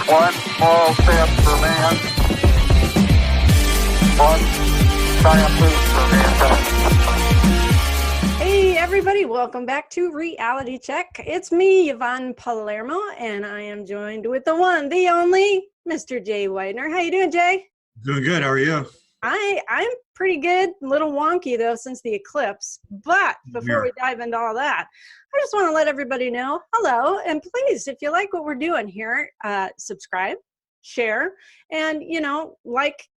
One small step for man, one giant leap for mankind. Hey everybody, welcome back to Reality Check. It's me, Yvonne Palermo, and I am joined with the one, the only, Mr. Jay Weidner. How you doing, Jay? Doing good. How are you? I'm pretty good. A little wonky though since the eclipse. But before we dive into all that, I just want to let everybody know, hello, and please, if you like what we're doing here, subscribe, share, and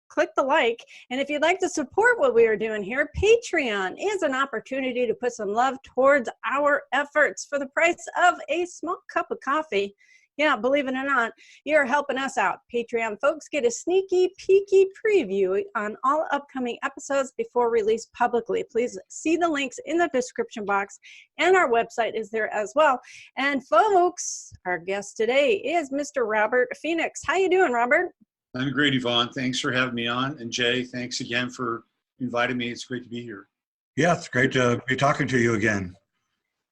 click the like. And if you'd like to support what we are doing here, Patreon is an opportunity to put some love towards our efforts for the price of a small cup of coffee. Yeah, believe it or not, you're helping us out. Patreon folks get a sneaky, peeky preview on all upcoming episodes before release publicly. Please see the links in the description box, and our website is there as well. And folks, our guest today is Mr. Robert Phoenix. How you doing, Robert? I'm great, Yvonne. Thanks for having me on. And Jay, thanks again for inviting me. It's great to be here. Yeah, it's great to be talking to you again.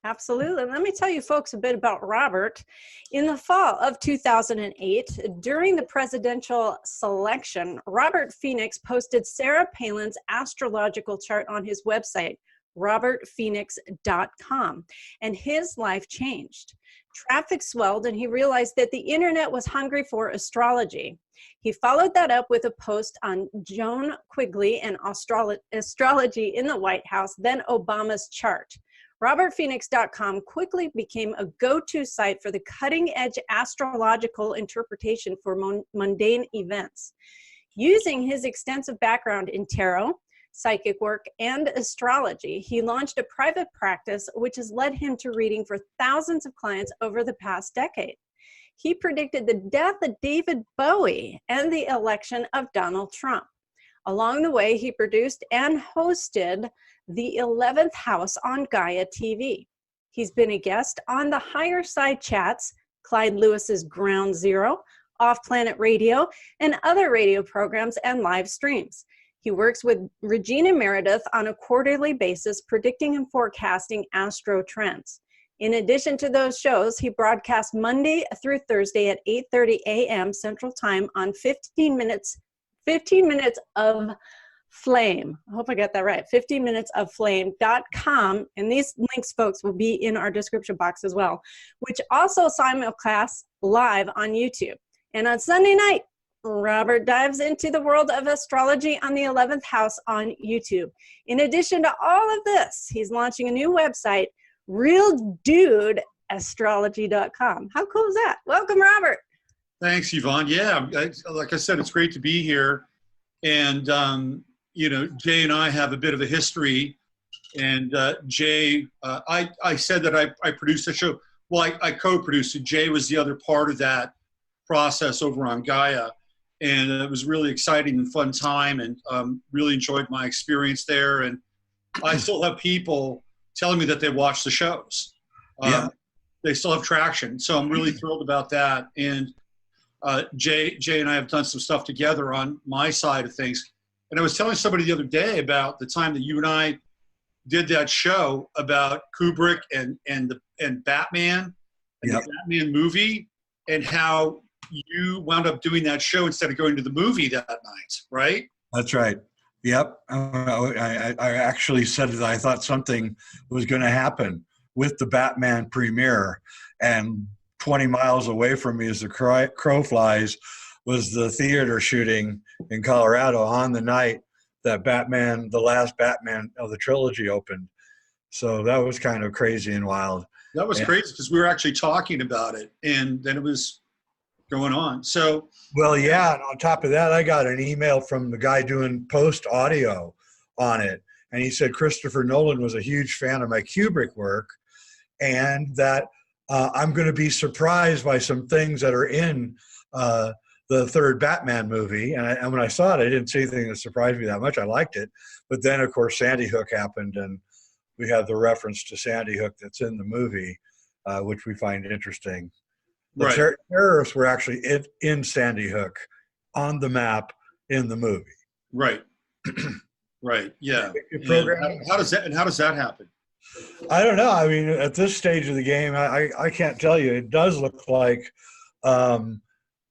Absolutely. Let me tell you folks a bit about Robert. In the fall of 2008, during the presidential selection, Robert Phoenix posted Sarah Palin's astrological chart on his website, robertphoenix.com, and his life changed. Traffic swelled and he realized that the internet was hungry for astrology. He followed that up with a post on Joan Quigley and astrology in the White House, then Obama's chart. RobertPhoenix.com quickly became a go-to site for the cutting-edge astrological interpretation for mundane events. Using his extensive background in tarot, psychic work, and astrology, he launched a private practice which has led him to reading for thousands of clients over the past decade. He predicted the death of David Bowie and the election of Donald Trump. Along the way, he produced and hosted the 11th House on Gaia TV. He's been a guest on the Higher Side Chats, Clyde Lewis's Ground Zero, Off Planet Radio, and other radio programs and live streams. He works with Regina Meredith on a quarterly basis, predicting and forecasting astro trends. In addition to those shows, he broadcasts Monday through Thursday at 8:30 a.m. Central Time on 15 minutes of Flame. I hope I got that right. 15minutesoflame.com. And these links, folks, will be in our description box as well, which also simulcasts live on YouTube. And on Sunday night, Robert dives into the world of astrology on the 11th House on YouTube. In addition to all of this, he's launching a new website, realdudeastrology.com. How cool is that? Welcome, Robert. Thanks, Yvonne. Yeah, like I said, it's great to be here. And, Jay and I have a bit of a history. And Jay, I said that I produced the show. Well, I co-produced it. Jay was the other part of that process over on Gaia. And it was really exciting and fun time, and really enjoyed my experience there. And I still have people telling me that they watch the shows. They still have traction. So I'm really thrilled about that. And Jay and I have done some stuff together on my side of things. And I was telling somebody the other day about the time that you and I did that show about Kubrick and Batman and the Batman movie, and how you wound up doing that show instead of going to the movie that night, right? That's right. Yep. I actually said that I thought something was going to happen with the Batman premiere, and 20 miles away from me as the crow flies was the theater shooting in Colorado on the night that Batman, the last Batman of the trilogy, opened. So that was kind of crazy and wild. That was crazy because we were actually talking about it, and then it was going on. So, well, yeah. And on top of that, I got an email from the guy doing post audio on it. And he said Christopher Nolan was a huge fan of my Kubrick work, and that I'm going to be surprised by some things that are in the third Batman movie. And when I saw it, I didn't see anything that surprised me that much. I liked it. But then, of course, Sandy Hook happened, and we have the reference to Sandy Hook that's in the movie, which we find interesting. The terrorists were actually in Sandy Hook on the map in the movie. Right. Right. Yeah. How does that happen? I don't know. I mean, at this stage of the game, I can't tell you. It does look like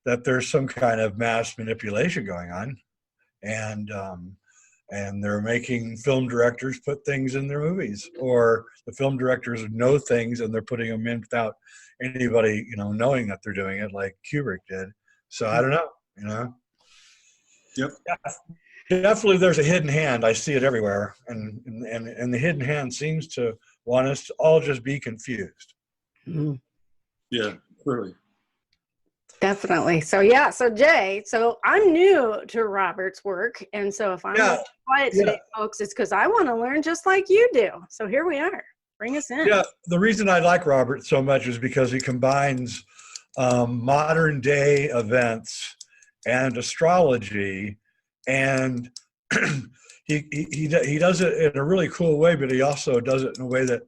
that there's some kind of mass manipulation going on, and they're making film directors put things in their movies, or the film directors know things and they're putting them in without anybody, knowing that they're doing it, like Kubrick did. So I don't know, Yep. Yeah, definitely there's a hidden hand. I see it everywhere, and the hidden hand seems to want us to all just be confused. Mm. Yeah, clearly. Definitely. So yeah, so Jay, so I'm new to Robert's work, and so if I'm quiet today, folks, it's because I want to learn just like you do. So here we are. Bring us in. Yeah, the reason I like Robert so much is because he combines modern day events and astrology, and he does it in a really cool way, but he also does it in a way that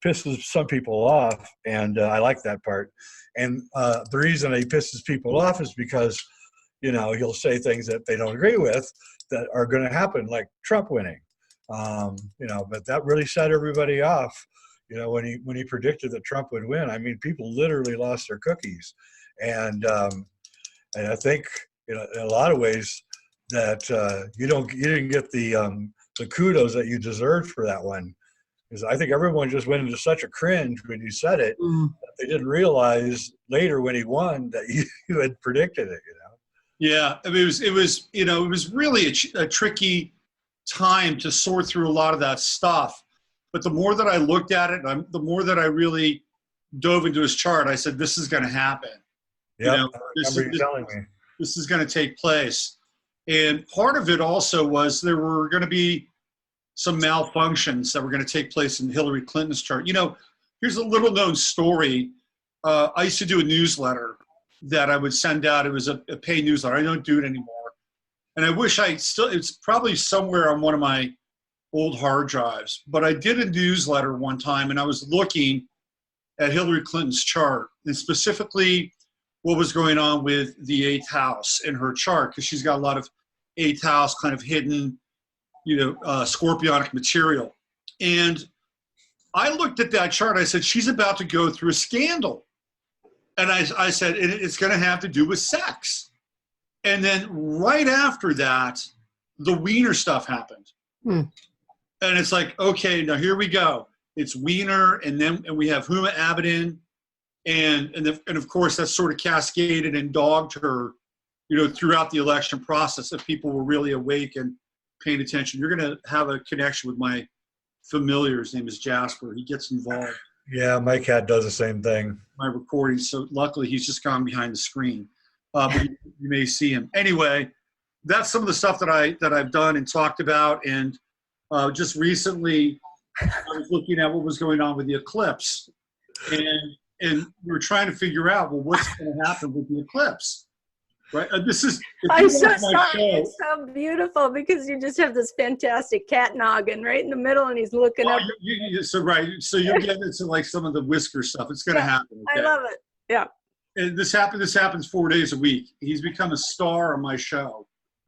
pisses some people off, and I like that part. And the reason he pisses people off is because, he'll say things that they don't agree with that are going to happen, like Trump winning. But that really set everybody off. When he predicted that Trump would win, I mean, people literally lost their cookies. And I think, in a lot of ways, that you didn't get the kudos that you deserved for that one. Because I think everyone just went into such a cringe when you said it, that they didn't realize later when he won that you had predicted it. Yeah, I mean, it was really a tricky time to sort through a lot of that stuff. But the more that I looked at it, the more that I really dove into his chart, I said, "This is going to happen." Yeah, this is going to take place. And part of it also was there were going to be some malfunctions that were going to take place in Hillary Clinton's chart. Here's a little known story. I used to do a newsletter that I would send out. It was a paid newsletter. I don't do it anymore. And I wish it's probably somewhere on one of my old hard drives. But I did a newsletter one time, and I was looking at Hillary Clinton's chart, and specifically what was going on with the 8th house in her chart, because she's got a lot of 8th house kind of hidden, scorpionic material. And I looked at that chart. I said, she's about to go through a scandal. And I said, it's going to have to do with sex. And then right after that, the Weidner stuff happened. And it's like, okay, now here we go. It's Weidner, and we have Huma Abedin. And of course, that sort of cascaded and dogged her, throughout the election process. If people were really awake and paying attention, you're going to have a connection with my familiar. His name is Jasper. He gets involved. Yeah, my cat does the same thing. My recording. So luckily, he's just gone behind the screen. But you may see him. Anyway, that's some of the stuff that I've done and talked about. And just recently, I was looking at what was going on with the eclipse, and we were trying to figure out, well, what's going to happen with the eclipse, right? I'm so sorry. It's so beautiful because you just have this fantastic cat noggin right in the middle, and he's looking up. So you'll get into like some of the whisker stuff. It's going to happen. Okay? I love it. Yeah. And this happens 4 days a week. He's become a star on my show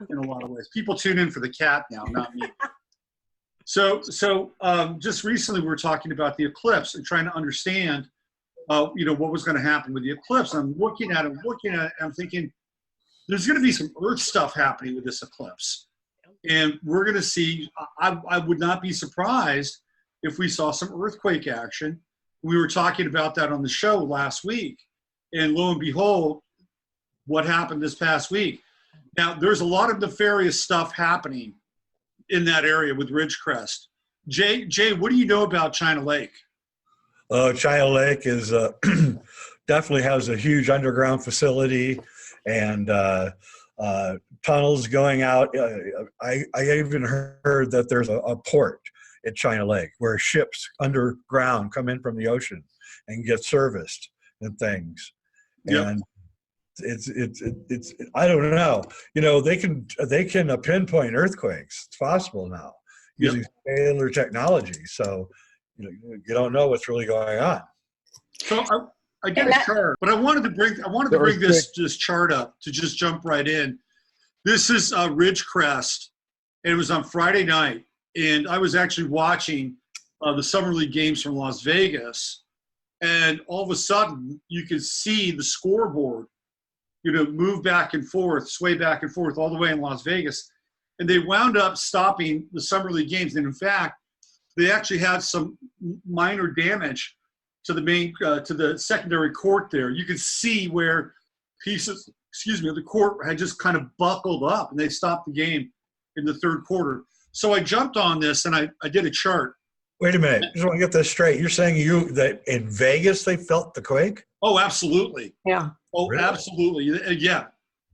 in a lot of ways. People tune in for the cat now, not me. So just recently we were talking about the eclipse and trying to understand, what was going to happen with the eclipse. I'm looking at it, and I'm thinking, there's going to be some Earth stuff happening with this eclipse. And we're going to see, I would not be surprised if we saw some earthquake action. We were talking about that on the show last week. And lo and behold, what happened this past week. Now, there's a lot of nefarious stuff happening in that area with Ridgecrest. Jay, what do you know about China Lake? China Lake is definitely has a huge underground facility and tunnels going out. I even heard that there's a port at China Lake where ships underground come in from the ocean and get serviced and things. Yep. And it's I don't know. They can pinpoint earthquakes. It's possible now using cellular technology. So you don't know what's really going on. So I did a chart, but I wanted to bring this chart up to just jump right in. This is Ridgecrest, and it was on Friday night, and I was actually watching the Summer League games from Las Vegas, and all of a sudden you could see the scoreboard, move back and forth, sway back and forth all the way in Las Vegas. And they wound up stopping the Summer League games. And in fact, they actually had some minor damage to the to the secondary court there. You could see where pieces, of the court had just kind of buckled up, and they stopped the game in the third quarter. So I jumped on this and I did a chart. Wait a minute. I just want to get this straight. You're saying that in Vegas they felt the quake? Oh, absolutely. Yeah. Oh, Really? absolutely. Yeah.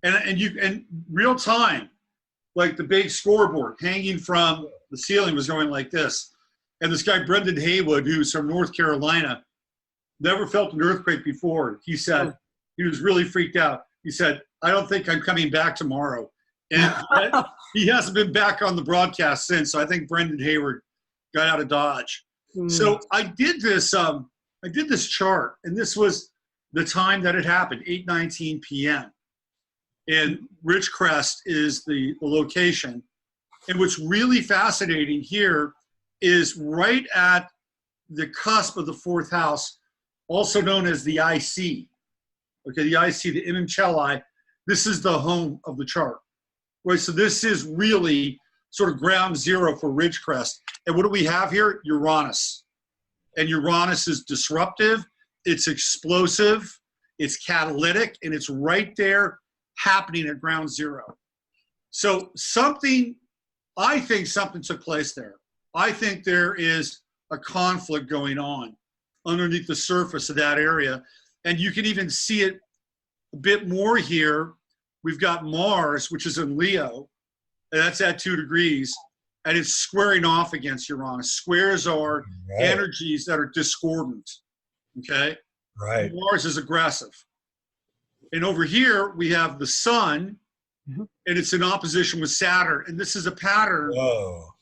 And real time, like the big scoreboard hanging from the ceiling was going like this. And this guy, Brendan Haywood, who's from North Carolina, never felt an earthquake before. He said he was really freaked out. He said, I don't think I'm coming back tomorrow. And he hasn't been back on the broadcast since. So I think Brendan Haywood got out of Dodge. So I did this chart, and this was the time that it happened, 8:19 p.m. And Ridgecrest is the location. And what's really fascinating here is right at the cusp of the fourth house, also known as the IC. Okay, the IC, the Imam Chelai, this is the home of the chart. Right, so this is really sort of ground zero for Ridgecrest. And what do we have here? Uranus. And Uranus is disruptive, it's explosive, it's catalytic, and it's right there happening at ground zero. So I think something took place there. I think there is a conflict going on underneath the surface of that area. And you can even see it a bit more here. We've got Mars, which is in Leo, and that's at 2 degrees, and it's squaring off against Uranus. Squares are energies that are discordant, okay? Right. Mars is aggressive. And over here, we have the sun, and it's in opposition with Saturn. And this is a pattern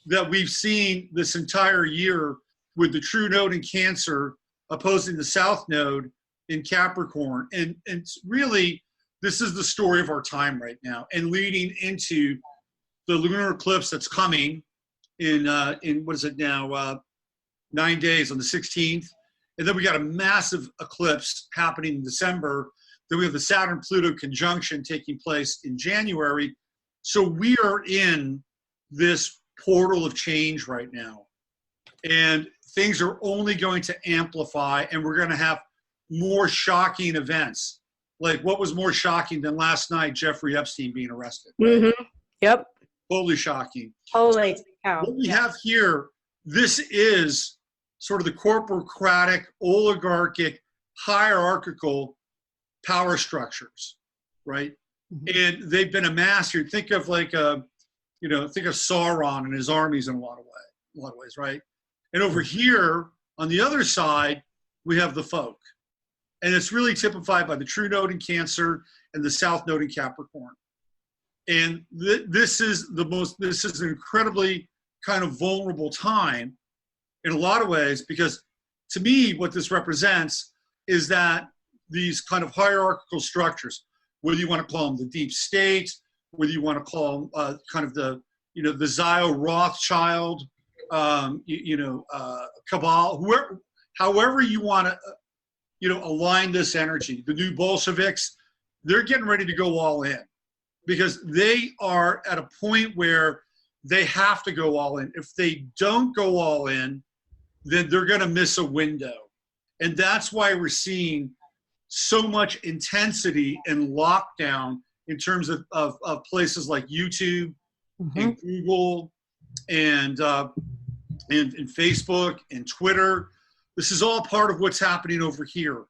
that we've seen this entire year with the true node in Cancer opposing the south node in Capricorn. And it's really, this is the story of our time right now, and leading into the lunar eclipse that's coming in what is it now, 9 days on the 16th. And then we got a massive eclipse happening in December. Then we have the Saturn-Pluto conjunction taking place in January. So we are in this portal of change right now. And things are only going to amplify, and we're going to have more shocking events. Like, what was more shocking than last night, Jeffrey Epstein being arrested? Mm-hmm. Yep. Totally shocking. Holy cow. What we have here, this is sort of the corporocratic, oligarchic, hierarchical power structures, right? And they've been amassed here. Think of think of Sauron and his armies in a lot of ways, right? And over here, on the other side, we have the folk. And it's really typified by the true node in Cancer and the south node in Capricorn. And this is an incredibly kind of vulnerable time in a lot of ways, because to me, what this represents is that these kind of hierarchical structures, whether you want to call them the deep state, whether you want to call them kind of the Zio Rothschild, cabal, however you want to, align this energy. The new Bolsheviks, they're getting ready to go all in, because they are at a point where they have to go all in. If they don't go all in, then they're going to miss a window. And that's why we're seeing so much intensity and lockdown in terms of places like YouTube and Google and Facebook and Twitter. This is all part of what's happening over here.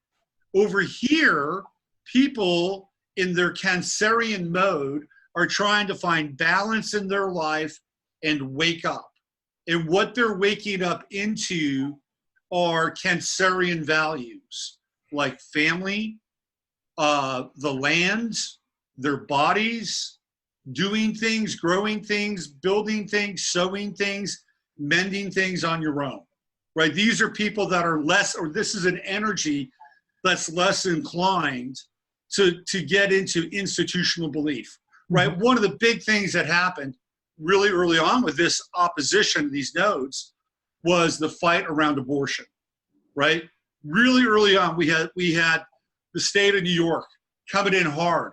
Over here, people in their Cancerian mode are trying to find balance in their life and wake up. And what they're waking up into are Cancerian values like family, the land, their bodies, doing things, growing things, building things, sewing things, mending things on your own, right? These are people that are less, or this is an energy that's less inclined to get into institutional belief, right? One of the big things that happened really early on with this opposition to these nodes was the fight around abortion, right? Really early on, we had the state of New York coming in hard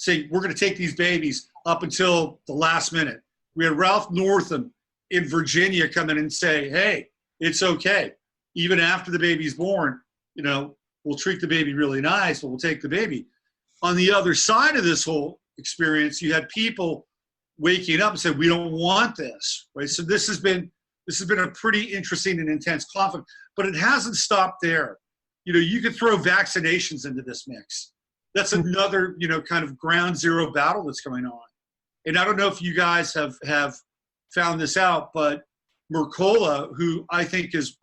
say, we're going to take these babies up until the last minute. We had Ralph Northam in Virginia come in and say, hey, it's okay. Even after the baby's born, you know, we'll treat the baby really nice, but we'll take the baby. On the other side of this whole experience, you had people waking up and said, we don't want this, right? So this has been a pretty interesting and intense conflict, but it hasn't stopped there. You know, you could throw vaccinations into this mix. That's another, you know, kind of ground zero battle that's going on. And I don't know if you guys have found this out, but Mercola, who I think is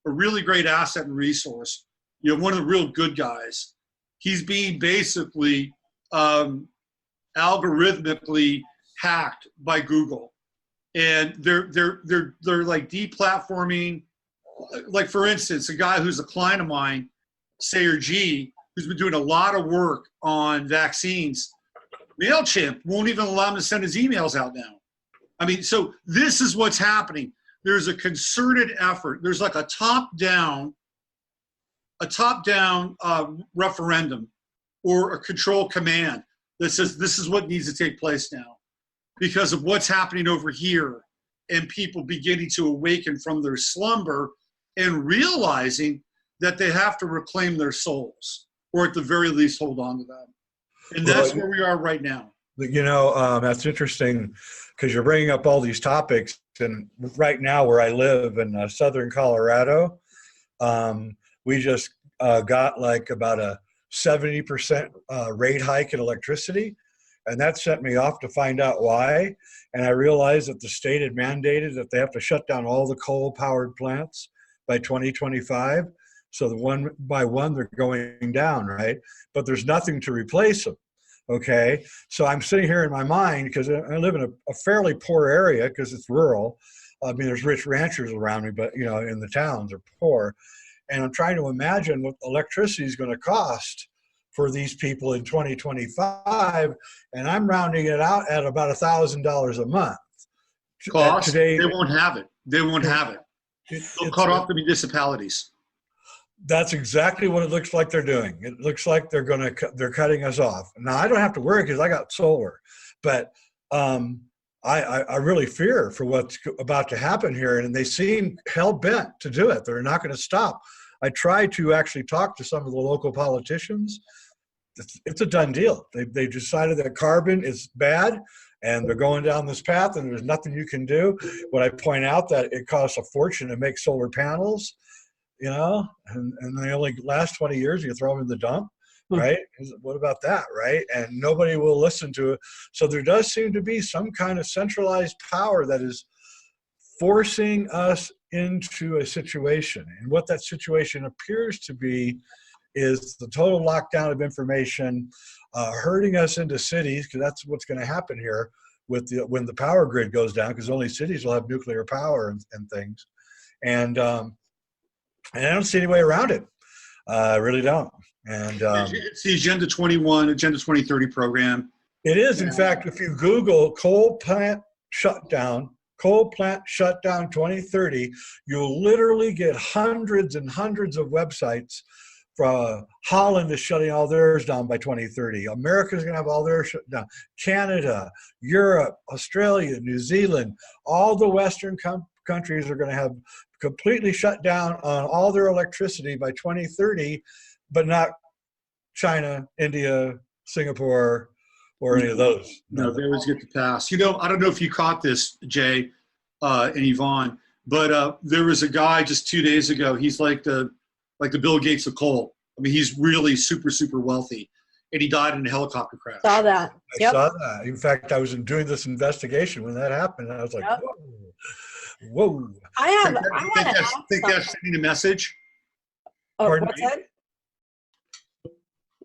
a really great asset and resource, you know, one of the real good guys, he's being basically algorithmically hacked by Google. And they're like deplatforming, like for instance, a guy who's a client of mine, Sayer G, who's been doing a lot of work on vaccines. MailChimp won't even allow him to send his emails out now. I mean, so this is what's happening. There's a concerted effort. There's like a top-down referendum or a control command that says this is what needs to take place now because of what's happening over here and people beginning to awaken from their slumber and realizing that they have to reclaim their souls or at the very least hold on to them. And that's where we are right now. You know, that's interesting because you're bringing up all these topics. And right now where I live in southern Colorado, we just got like about a 70% rate hike in electricity. And that sent me off to find out why. And I realized that the state had mandated that they have to shut down all the coal-powered plants by 2025. So the one by one, they're going down, right? But there's nothing to replace them, okay? So I'm sitting here in my mind, because I live in a fairly poor area because it's rural. I mean, there's rich ranchers around me, but, you know, in the towns are poor. And I'm trying to imagine what electricity is going to cost for these people in 2025, and I'm rounding it out at about $1,000 a month. Cost? Today, they won't have it. They won't have it. They'll cut off the municipalities. That's exactly what it looks like they're doing. It looks like they're cutting us off. Now I don't have to worry because I got solar, but I really fear for what's about to happen here, and they seem hell bent to do it. They're not going to stop. I tried to actually talk to some of the local politicians. It's a done deal. They decided that carbon is bad, and they're going down this path, and there's nothing you can do. When I point out that it costs a fortune to make solar panels, you know, and they only last 20 years, you throw them in the dump, right? What about that, right? And nobody will listen to it. So there does seem to be some kind of centralized power that is forcing us into a situation. And what that situation appears to be is the total lockdown of information, herding us into cities, because that's what's going to happen here with when the power grid goes down, because only cities will have nuclear power and things. And I don't see any way around it. I really don't. And it's the Agenda 21, Agenda 2030 program. It is, in fact, if you Google coal plant shutdown 2030, you'll literally get hundreds and hundreds of websites. Holland is shutting all theirs down by 2030. America's going to have all theirs shut down. Canada, Europe, Australia, New Zealand, all the Western countries are going to have completely shut down on all their electricity by 2030, but not China, India, Singapore, or any of those. No, they always get the pass. You know, I don't know if you caught this, Jay and Yvonne, but there was a guy just 2 days ago. He's like the Bill Gates of coal. I mean, he's really super, super wealthy, and he died in a helicopter crash. Saw that. I saw that. In fact, I was doing this investigation when that happened, and I was like, whoa. I think that's sending a message? Oh, Pardon what's me? that?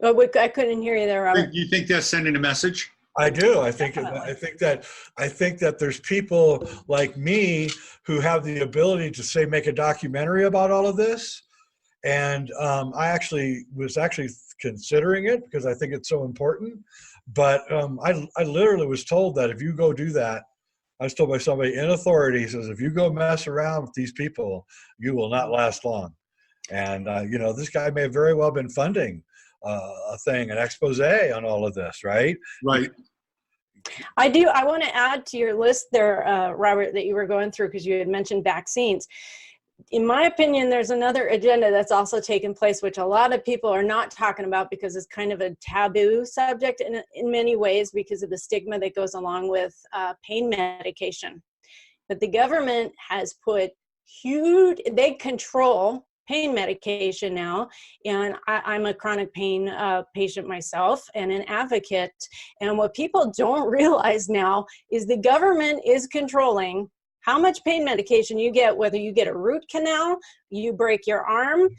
Oh, I couldn't hear you there, Robert. You think that's sending a message? I do. I think that there's people like me who have the ability to say make a documentary about all of this, and I was considering it because I think it's so important. But I literally was told that if you go do that, I was told by somebody in authority, says if you go mess around with these people, you will not last long. And, you know, this guy may have very well been funding a thing, an expose on all of this, right? Right. I do. I want to add to your list there, Robert, that you were going through because you had mentioned vaccines. In my opinion, there's another agenda that's also taken place, which a lot of people are not talking about because it's kind of a taboo subject in many ways because of the stigma that goes along with pain medication. But the government has put they control pain medication now, and I'm a chronic pain patient myself and an advocate. And what people don't realize now is the government is controlling how much pain medication you get, whether you get a root canal, you break your arm,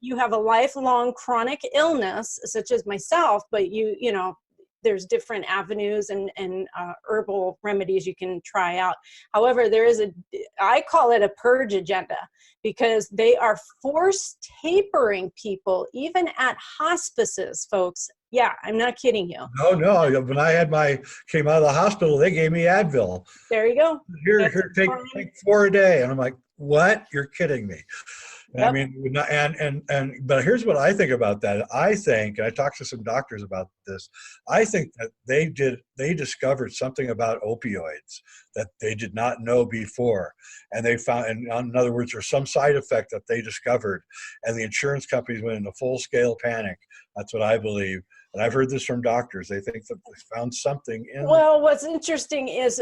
you have a lifelong chronic illness, such as myself, but you know, there's different avenues and herbal remedies you can try out. However, there is I call it a purge agenda because they are force tapering people, even at hospices, folks. Yeah, I'm not kidding you. No. When I came out of the hospital, they gave me Advil. There you go. Here, take 4 a day. And I'm like, what? You're kidding me. Yep. I mean, but here's what I think about that. I think, and I talked to some doctors about this, I think that they discovered something about opioids that they did not know before. And they found, in other words, there's some side effect that they discovered. And the insurance companies went into full-scale panic. That's what I believe. And I've heard this from doctors. They think that they found something in. Well, what's interesting is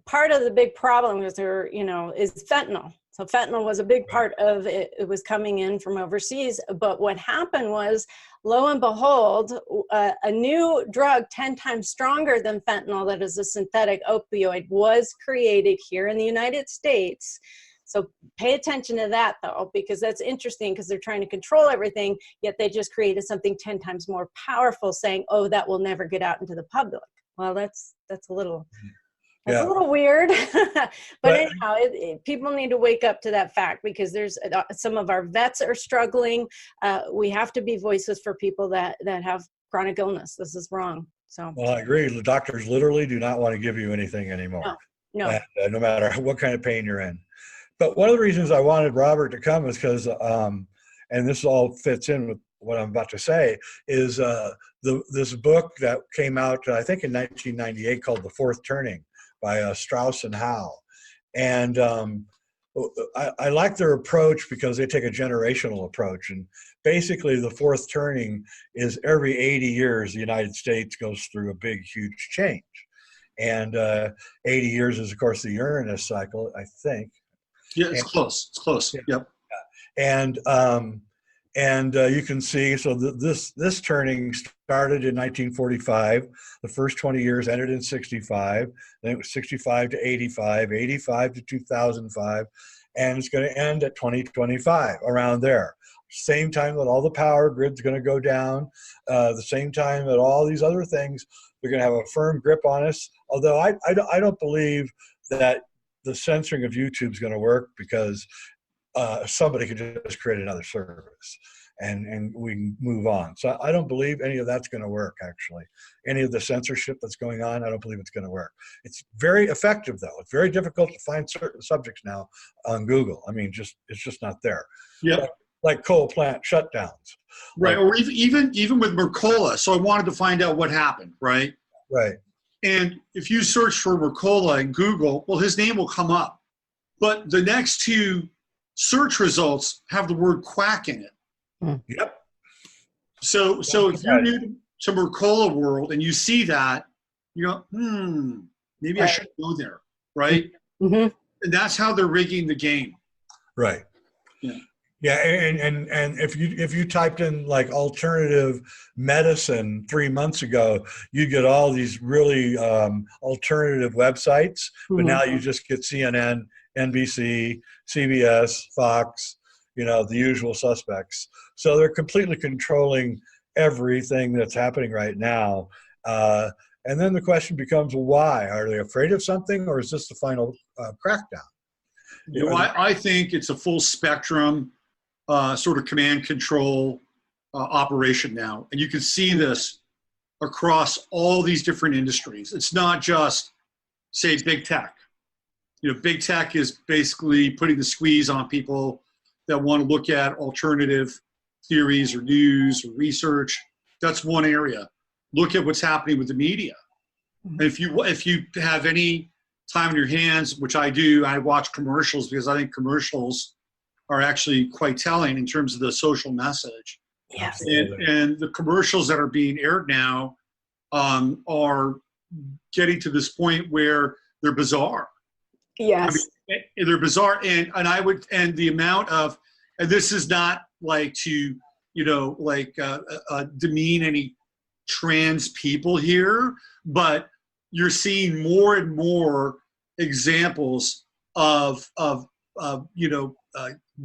part of the big problem is is fentanyl. So fentanyl was a big part of it. It was coming in from overseas. But what happened was, lo and behold, a new drug 10 times stronger than fentanyl, that is a synthetic opioid, was created here in the United States. So pay attention to that, though, because that's interesting because they're trying to control everything, yet they just created something 10 times more powerful saying, oh, that will never get out into the public. Well, that's a little... That's a little weird, but anyhow, people need to wake up to that fact because there's some of our vets are struggling. We have to be voices for people that have chronic illness. This is wrong. So. Well, I agree. The doctors literally do not want to give you anything anymore. No. No matter what kind of pain you're in. But one of the reasons I wanted Robert to come is because, and this all fits in with what I'm about to say, is this book that came out, I think in 1998 called The Fourth Turning, by Strauss and Howe. And I like their approach because they take a generational approach. And basically the fourth turning is every 80 years, the United States goes through a big, huge change. And 80 years is, of course, the Uranus cycle, I think. Yeah, it's close. It's close. Yeah. Yep. And you can see, so this turning started in 1945. The first 20 years ended in 65. Then it was 65 to 85, 85 to 2005, and it's going to end at 2025, around there. Same time that all the power grid's going to go down. The same time that all these other things, they're going to have a firm grip on us. Although I don't believe that the censoring of YouTube is going to work because somebody could just create another service and we can move on. So I don't believe any of that's going to work, actually. Any of the censorship that's going on, I don't believe it's going to work. It's very effective, though. It's very difficult to find certain subjects now on Google. I mean, it's just not there. Yeah. Like coal plant shutdowns. Right, or even with Mercola. So I wanted to find out what happened, right? Right. And if you search for Mercola in Google, well, his name will come up. But the next two search results have the word quack in it. Yep. So if you're new to Mercola world and you see that, you go, maybe I should go there, right? Mm-hmm. And that's how they're rigging the game. Right. Yeah. Yeah, and if you typed in like alternative medicine 3 months ago, you get all these really alternative websites, but now you just get CNN, NBC, CBS, Fox, the usual suspects. So they're completely controlling everything that's happening right now. And then the question becomes, why? Are they afraid of something, or is this the final crackdown? I think it's a full spectrum sort of command control operation now. And you can see this across all these different industries. It's not just, say, big tech. Big tech is basically putting the squeeze on people that want to look at alternative theories or news or research. That's one area. Look at what's happening with the media. And if you have any time in your hands, which I do, I watch commercials because I think commercials are actually quite telling in terms of the social message. Yes. And the commercials that are being aired now are getting to this point where they're bizarre. Yes. I mean, they're bizarre, and the amount of, and this is not like to, demean any trans people here, but you're seeing more and more examples of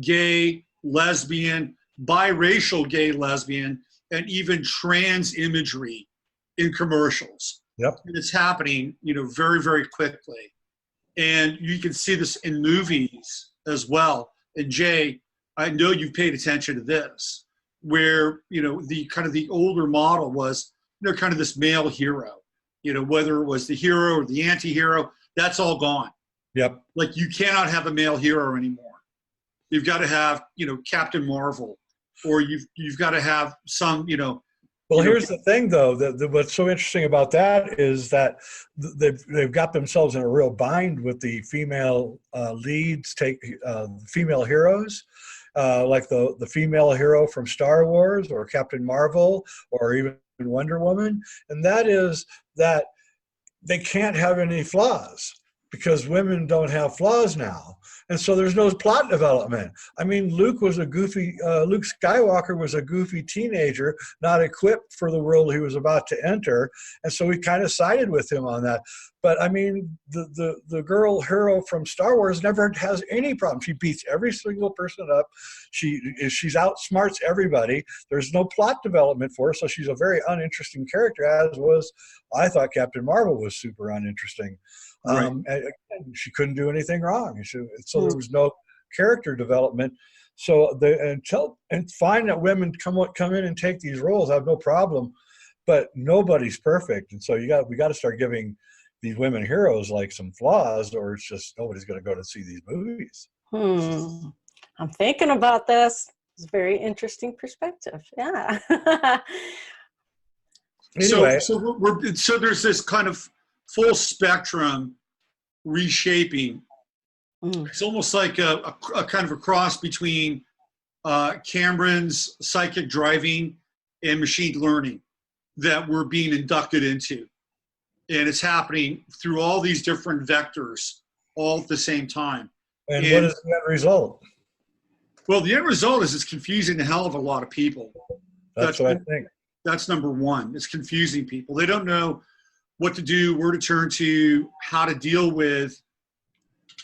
gay, lesbian, biracial gay, lesbian, and even trans imagery in commercials. Yep. And it's happening, very, very quickly. And you can see this in movies as well. And Jay, I know you've paid attention to this, where, the kind of the older model was, kind of this male hero, whether it was the hero or the anti-hero, that's all gone. Yep. Like, you cannot have a male hero anymore. You've got to have, Captain Marvel, or you've got to have some, Well, here's the thing, though. What's so interesting about that is that they've got themselves in a real bind with the female leads, female heroes, like the female hero from Star Wars or Captain Marvel or even Wonder Woman, and that is that they can't have any flaws because women don't have flaws now. And so there's no plot development. I mean, Luke Skywalker was a goofy teenager, not equipped for the world he was about to enter. And so we kind of sided with him on that. But I mean, the girl hero from Star Wars never has any problem. She beats every single person up. She's outsmarts everybody. There's no plot development for her. So she's a very uninteresting character, as was, I thought Captain Marvel was super uninteresting. Right. And she couldn't do anything wrong. So there was no character development. So and fine that women come in and take these roles, I have no problem, but nobody's perfect. And so we got to start giving these women heroes like some flaws, or it's just nobody's going to go to see these movies. I'm thinking about this. It's a very interesting perspective. Yeah. Anyway, so there's this kind of full spectrum reshaping. It's almost like a kind of a cross between Cameron's psychic driving and machine learning that we're being inducted into. And it's happening through all these different vectors all at the same time. And what is the end result? Well, the end result is it's confusing the hell of a lot of people. That's what I think. That's number one. It's confusing people. They don't know what to do, where to turn to, how to deal with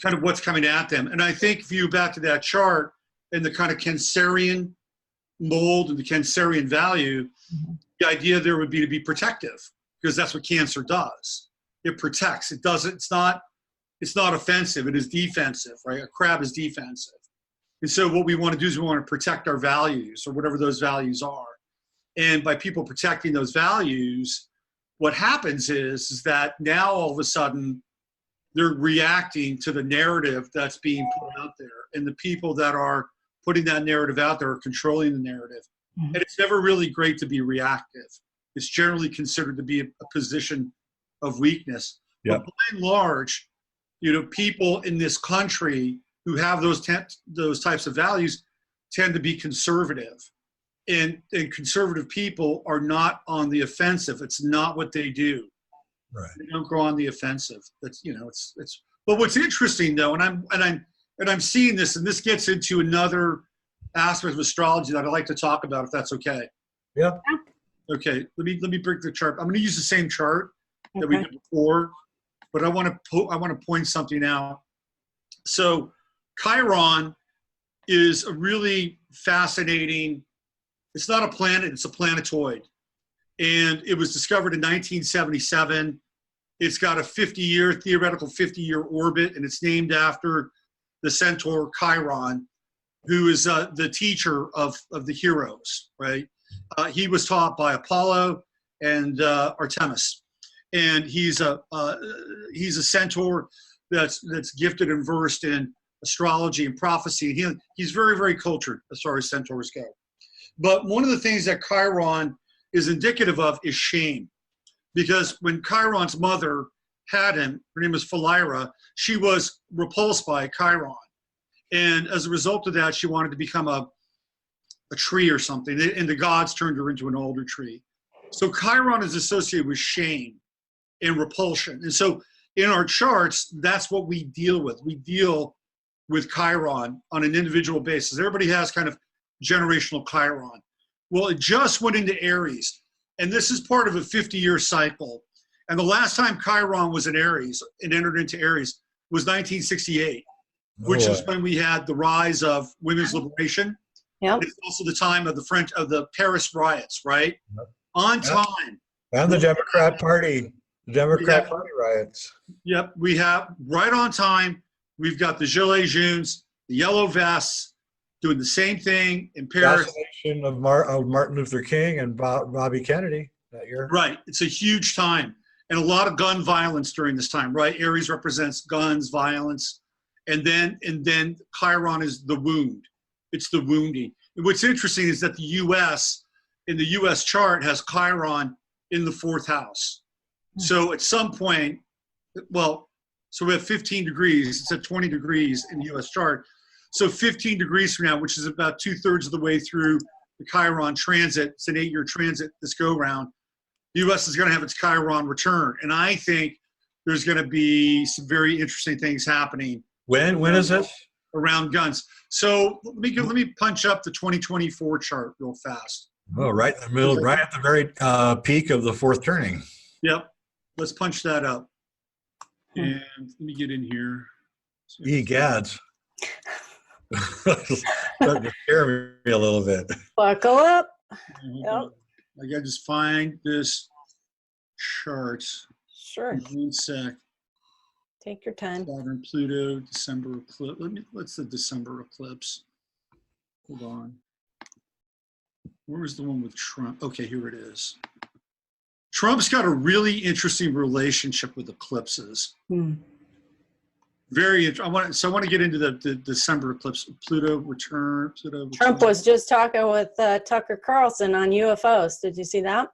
kind of what's coming at them. And I think if you go back to that chart and the kind of Cancerian mold and the Cancerian value, the idea there would be to be protective, because that's what Cancer does. It protects. It doesn't. It's not offensive. It is defensive, right? A crab is defensive. And so what we want to do is we want to protect our values, or whatever those values are. And by people protecting those values, what happens is that now all of a sudden they're reacting to the narrative that's being put out there. And the people that are putting that narrative out there are controlling the narrative. And it's never really great to be reactive. It's generally considered to be a position of weakness. Yep. But by and large, people in this country who have those types of values tend to be conservative. And conservative people are not on the offensive. It's not what they do. Right. They don't go on the offensive. That's it's. But what's interesting though, and I'm seeing this, and this gets into another aspect of astrology that I'd like to talk about, if that's okay. Yeah. Okay. Let me break the chart. I'm going to use the same chart that we did before, but I want to point something out. So Chiron is a really fascinating. It's not a planet, it's a planetoid. And it was discovered in 1977. It's got a theoretical 50-year orbit, and it's named after the centaur Chiron, who is the teacher of the heroes, right? He was taught by Apollo and Artemis. And he's a centaur that's gifted and versed in astrology and prophecy and healing. He's very, very cultured as far as centaurs go. But one of the things that Chiron is indicative of is shame. Because when Chiron's mother had him, her name was Philyra, she was repulsed by Chiron. And as a result of that, she wanted to become a tree or something. And the gods turned her into an alder tree. So Chiron is associated with shame and repulsion. And so in our charts, that's what we deal with. We deal with Chiron on an individual basis. Everybody has kind of generational Chiron. Well, it just went into Aries. And this is part of a 50-year cycle. And the last time Chiron was in Aries and entered into Aries was 1968, which is when we had the rise of women's liberation. Yep. It's also the time of the Paris riots, right? Yep. On time. And the Democrat Party. Party riots. Yep, we have right on time. We've got the Gilets Jaunes, the yellow vests, doing the same thing in Paris. Assassination of Martin Luther King and Bobby Kennedy that year. Right, it's a huge time. And a lot of gun violence during this time, right? Aries represents guns, violence. And then Chiron is the wound. It's the wounding. And what's interesting is that the U.S., in the U.S. chart, has Chiron in the 4th house. So at some point, well, so we have 15 degrees. It's at 20 degrees in the U.S. chart. So 15 degrees from now, which is about 2/3 of the way through the Chiron transit, it's an 8-year transit this go-round, the U.S. is going to have its Chiron return. And I think there's going to be some very interesting things happening. When is this? Around guns. So let me punch up the 2024 chart real fast. Oh, right in the middle, right at the very peak of the 4th turning. Yep. Let's punch that up. And let me get in here. Egads. Starting to scare me a little bit. Buckle up. Yep. I gotta just find this chart. Sure. 1 sec. Take your time. Saturn, Pluto, December eclipse. What's the December eclipse? Hold on. Where was the one with Trump? Okay, here it is. Trump's got a really interesting relationship with eclipses. Very interesting. I want to get into the December eclipse. Pluto return. Trump was just talking with Tucker Carlson on UFOs. Did you see that?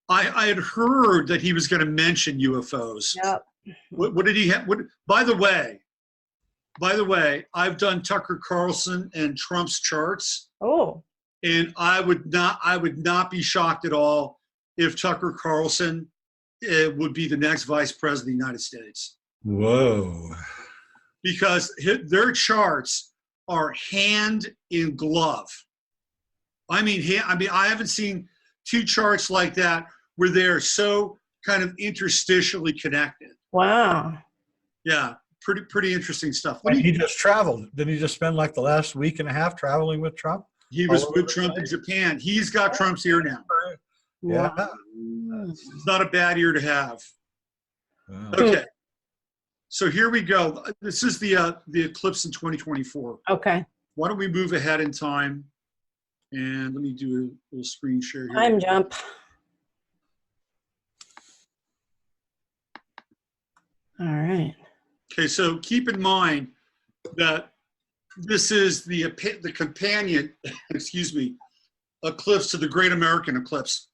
I had heard that he was going to mention UFOs. Yep. What did he have? By the way, I've done Tucker Carlson and Trump's charts. Oh. And I would not be shocked at all if Tucker Carlson would be the next vice president of the United States. Whoa. Because their charts are hand in glove. I mean, I haven't seen 2 charts like that where they're so kind of interstitially connected. Wow. Yeah, pretty interesting stuff. And he just traveled. Didn't he just spend like the last week and a half traveling with Trump? He was with Trump in Japan. He's got Trump's ear now. Yeah. It's not a bad ear to have. Wow. Okay. So here we go. This is the eclipse in 2024. Okay. Why don't we move ahead in time? And let me do a little screen share here. Time jump. All right. Okay, so keep in mind that this is the companion, excuse me, eclipse to the Great American Eclipse,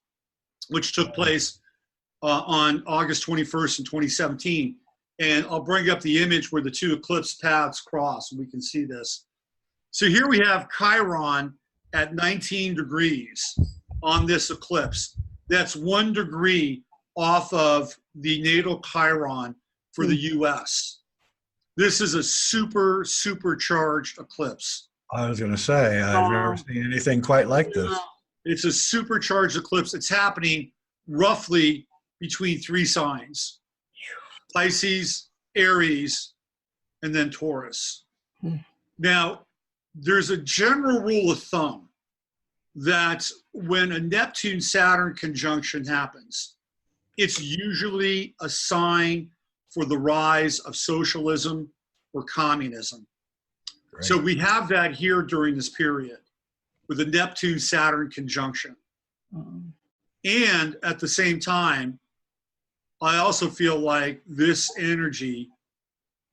which took place on August 21st in 2017. And I'll bring up the image where the 2 eclipse paths cross, and we can see this. So here we have Chiron at 19 degrees on this eclipse. That's 1 degree off of the natal Chiron for the U.S. This is a supercharged eclipse. I was going to say, I've never seen anything quite like this. It's a supercharged eclipse. It's happening roughly between 3 signs: Pisces, Aries, and then Taurus. Now, there's a general rule of thumb that when a Neptune-Saturn conjunction happens, it's usually a sign for the rise of socialism or communism. Right. So we have that here during this period with the Neptune-Saturn conjunction. And at the same time, I also feel like this energy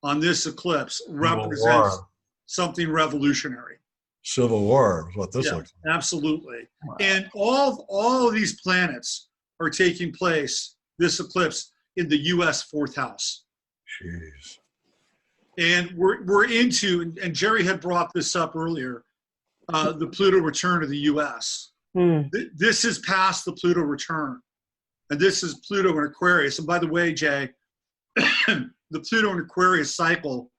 on this eclipse Civil represents War. something revolutionary. Civil War is what this Yeah, looks like. absolutely. And all of these planets are taking place, this eclipse, in the U.S. fourth house. Jeez. And we're into, and Jerry had brought this up earlier, the Pluto return to the U.S. This is past the Pluto return. And this is Pluto in Aquarius. And by the way, Jay, the Pluto in Aquarius cycle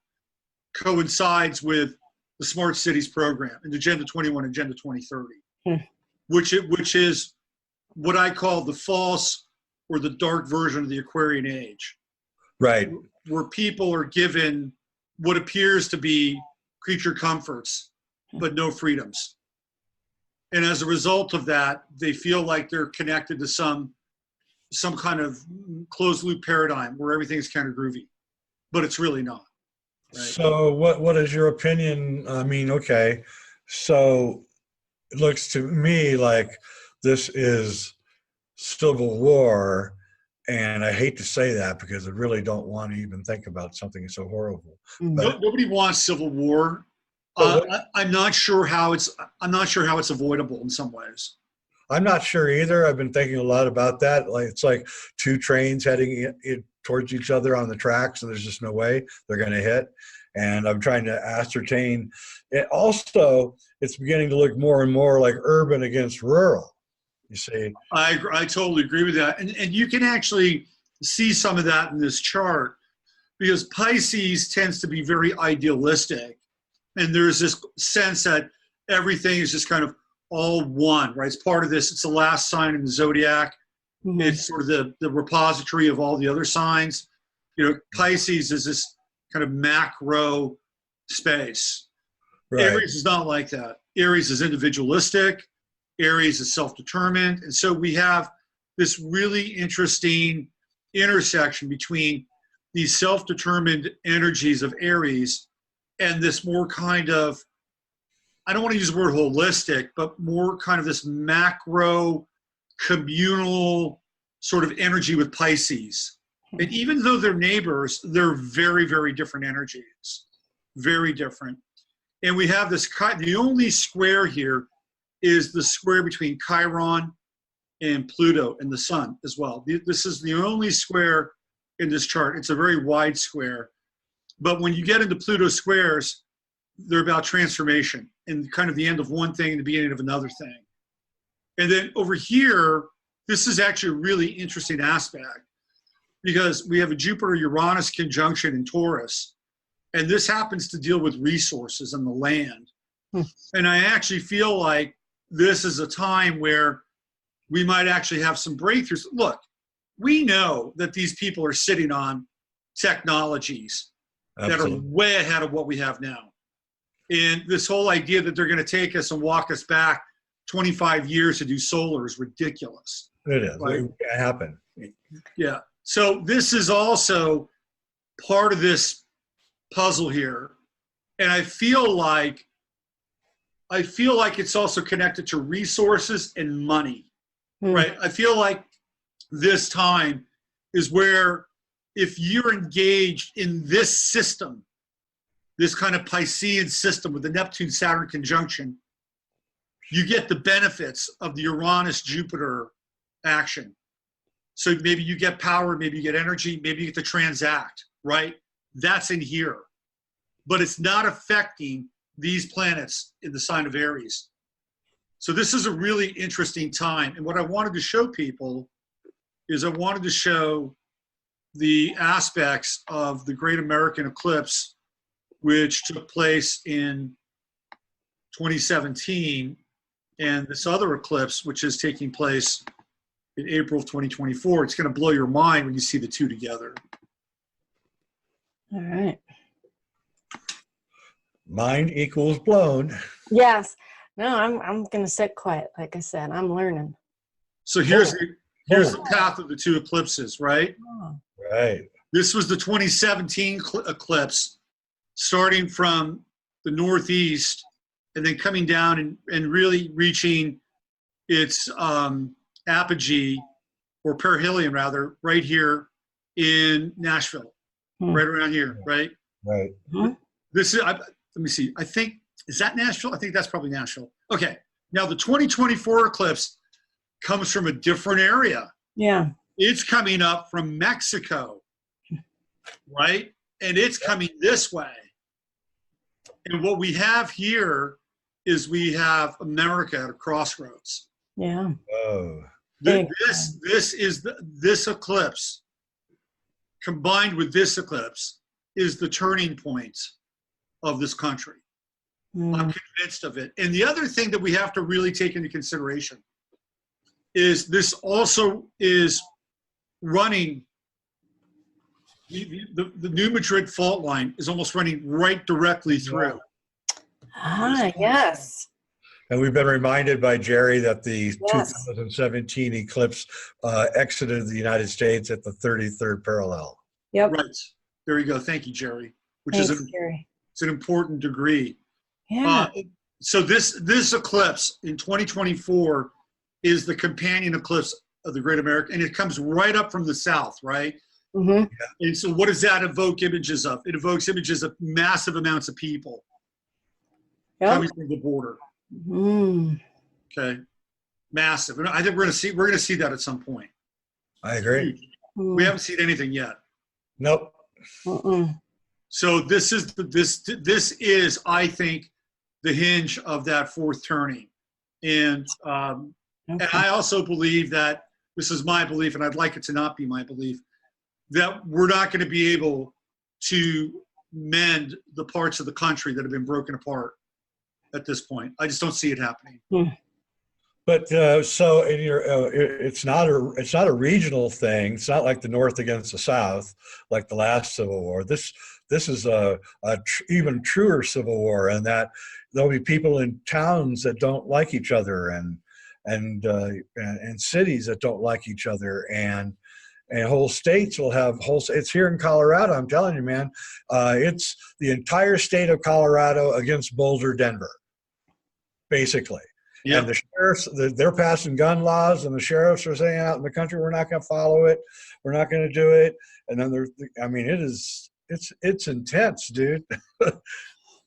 coincides with the Smart Cities program and Agenda 21 and Agenda 2030, which is what I call the false or the dark version of the Aquarian age. Right. Where people are given what appears to be creature comforts, but no freedoms. And as a result of that, they feel like they're connected to some kind of closed loop paradigm where everything's kind of groovy, but it's really not. Right? So what is your opinion? I mean, okay, so it looks to me like this is Civil War, and I hate to say that because I really don't want to even think about something so horrible. But, Nobody wants civil war. I'm not sure how it's avoidable in some ways. I'm not sure either. I've been thinking a lot about that. Like it's like two trains heading towards each other on the tracks, and there's just no way they're going to hit. And I'm trying to ascertain. It also, it's beginning to look more and more like urban against rural. You see, I totally agree with that, and you can actually see some of that in this chart because Pisces tends to be very idealistic, and there's this sense that everything is just kind of all one, right? It's part of this. It's the last sign in the zodiac. Mm-hmm. It's sort of the repository of all the other signs. You know, Pisces is this kind of macro space. Right. Aries is not like that. Aries is individualistic. Aries is self-determined. And so we have this really interesting intersection between these self-determined energies of Aries and this more kind of, I don't want to use the word holistic, but more kind of this macro communal sort of energy with Pisces. And even though they're neighbors, they're very, very different energies, very different. And we have this, the only square here is the square between Chiron and Pluto and the sun as well. This is the only square in this chart. It's a very wide square. But when you get into Pluto squares, they're about transformation and kind of the end of one thing and the beginning of another thing. And then over here, this is actually a really interesting aspect because we have a Jupiter-Uranus conjunction in Taurus, and this happens to deal with resources and the land. And I actually feel like this is a time where we might actually have some breakthroughs. Look, we know that these people are sitting on technologies that are way ahead of what we have now. And this whole idea that they're going to take us and walk us back 25 years to do solar is ridiculous. It is. Right? It can't happen. Yeah. So this is also part of this puzzle here. And I feel like it's also connected to resources and money, right? I feel like this time is where if you're engaged in this system, this kind of Piscean system with the Neptune-Saturn conjunction, you get the benefits of the Uranus-Jupiter action. So maybe you get power, maybe you get energy, maybe you get to transact, right? That's in here. But it's not affecting these planets in the sign of Aries. So this is a really interesting time. And what I wanted to show people is I wanted to show the aspects of the Great American Eclipse, which took place in 2017, and this other eclipse, which is taking place in April of 2024. It's going to blow your mind when you see the two together. All right. Mind equals blown. Yes. No, I'm going to sit quiet. Like I said, I'm learning. So here's the path of the two eclipses, right? Oh. Right. This was the 2017 eclipse, starting from the northeast and then coming down and really reaching its apogee, or perihelion rather, right here in Nashville, right around here, right? Right. This is, let me see. I think, is that Nashville? I think that's probably Nashville. Okay. Now the 2024 eclipse comes from a different area. Yeah. It's coming up from Mexico, right? And it's coming this way. And what we have here is we have America at a crossroads. Yeah. Oh. This eclipse combined with this eclipse is the turning point of this country. I'm convinced of it. And the other thing that we have to really take into consideration is this also is running, the New Madrid fault line is almost running right directly through. Yes. And we've been reminded by Jerry that the 2017 eclipse exited the United States at the 33rd parallel. Yep. Right. There you go. Thank you, Jerry. Which Thanks, is Jerry. It's an important degree. Yeah. So this eclipse in 2024 is the companion eclipse of the Great America, and it comes right up from the south, right? Mm-hmm. And so what does that evoke images of? It evokes images of massive amounts of people coming from the border. Okay, massive. And I think we're going to see that at some point. I agree. We haven't seen anything yet. Nope. So this is I think the hinge of that fourth turning, and I also believe that this is my belief, and I'd like it to not be my belief, that we're not going to be able to mend the parts of the country that have been broken apart at this point. I just don't see it happening. But so in your, it's not a regional thing. It's not like the North against the South, like the last Civil War. This is a even truer Civil War, and that there'll be people in towns that don't like each other, and cities that don't like each other, and whole states will have it's here in Colorado. I'm telling you, man, it's the entire state of Colorado against Boulder, Denver, basically. Yep. And the sheriffs, they're passing gun laws, and the sheriffs are saying out in the country, we're not going to follow it. We're not going to do it. And then it's intense, dude. The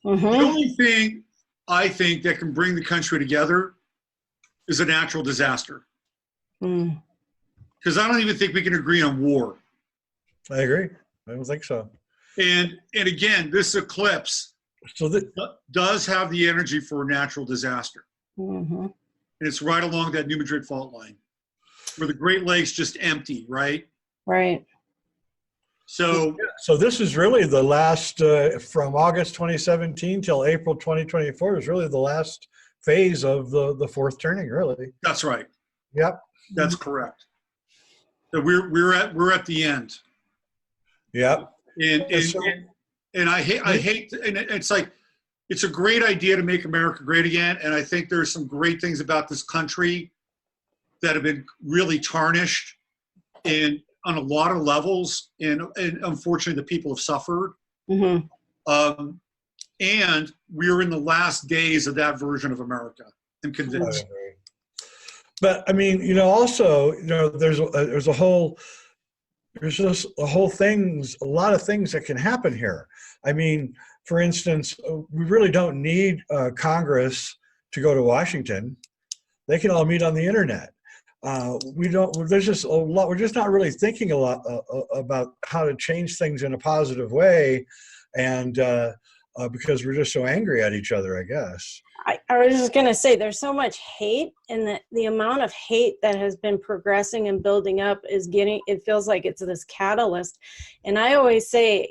only thing I think that can bring the country together is a natural disaster. Because I don't even think we can agree on war. I agree. I don't think so. And again, this eclipse does have the energy for a natural disaster. And it's right along that New Madrid fault line, where the Great Lakes just empty, right? Right. So this is really the last, from August 2017 till April 2024 is really the last phase of the fourth turning, really. That's right. Yep. That's correct. So we're at the end. Yep. And I hate, and it's like, it's a great idea to make America great again, and I think there's some great things about this country that have been really tarnished and on a lot of levels, and unfortunately the people have suffered. And we're in the last days of that version of America, I'm convinced. But I mean, also, there's a lot of things that can happen here. I mean, for instance, we really don't need Congress to go to Washington. They can all meet on the internet. There's just a lot. We're just not really thinking a lot about how to change things in a positive way, and because we're just so angry at each other, I guess. I was just going to say, there's so much hate, and the amount of hate that has been progressing and building up it feels like it's this catalyst. And I always say,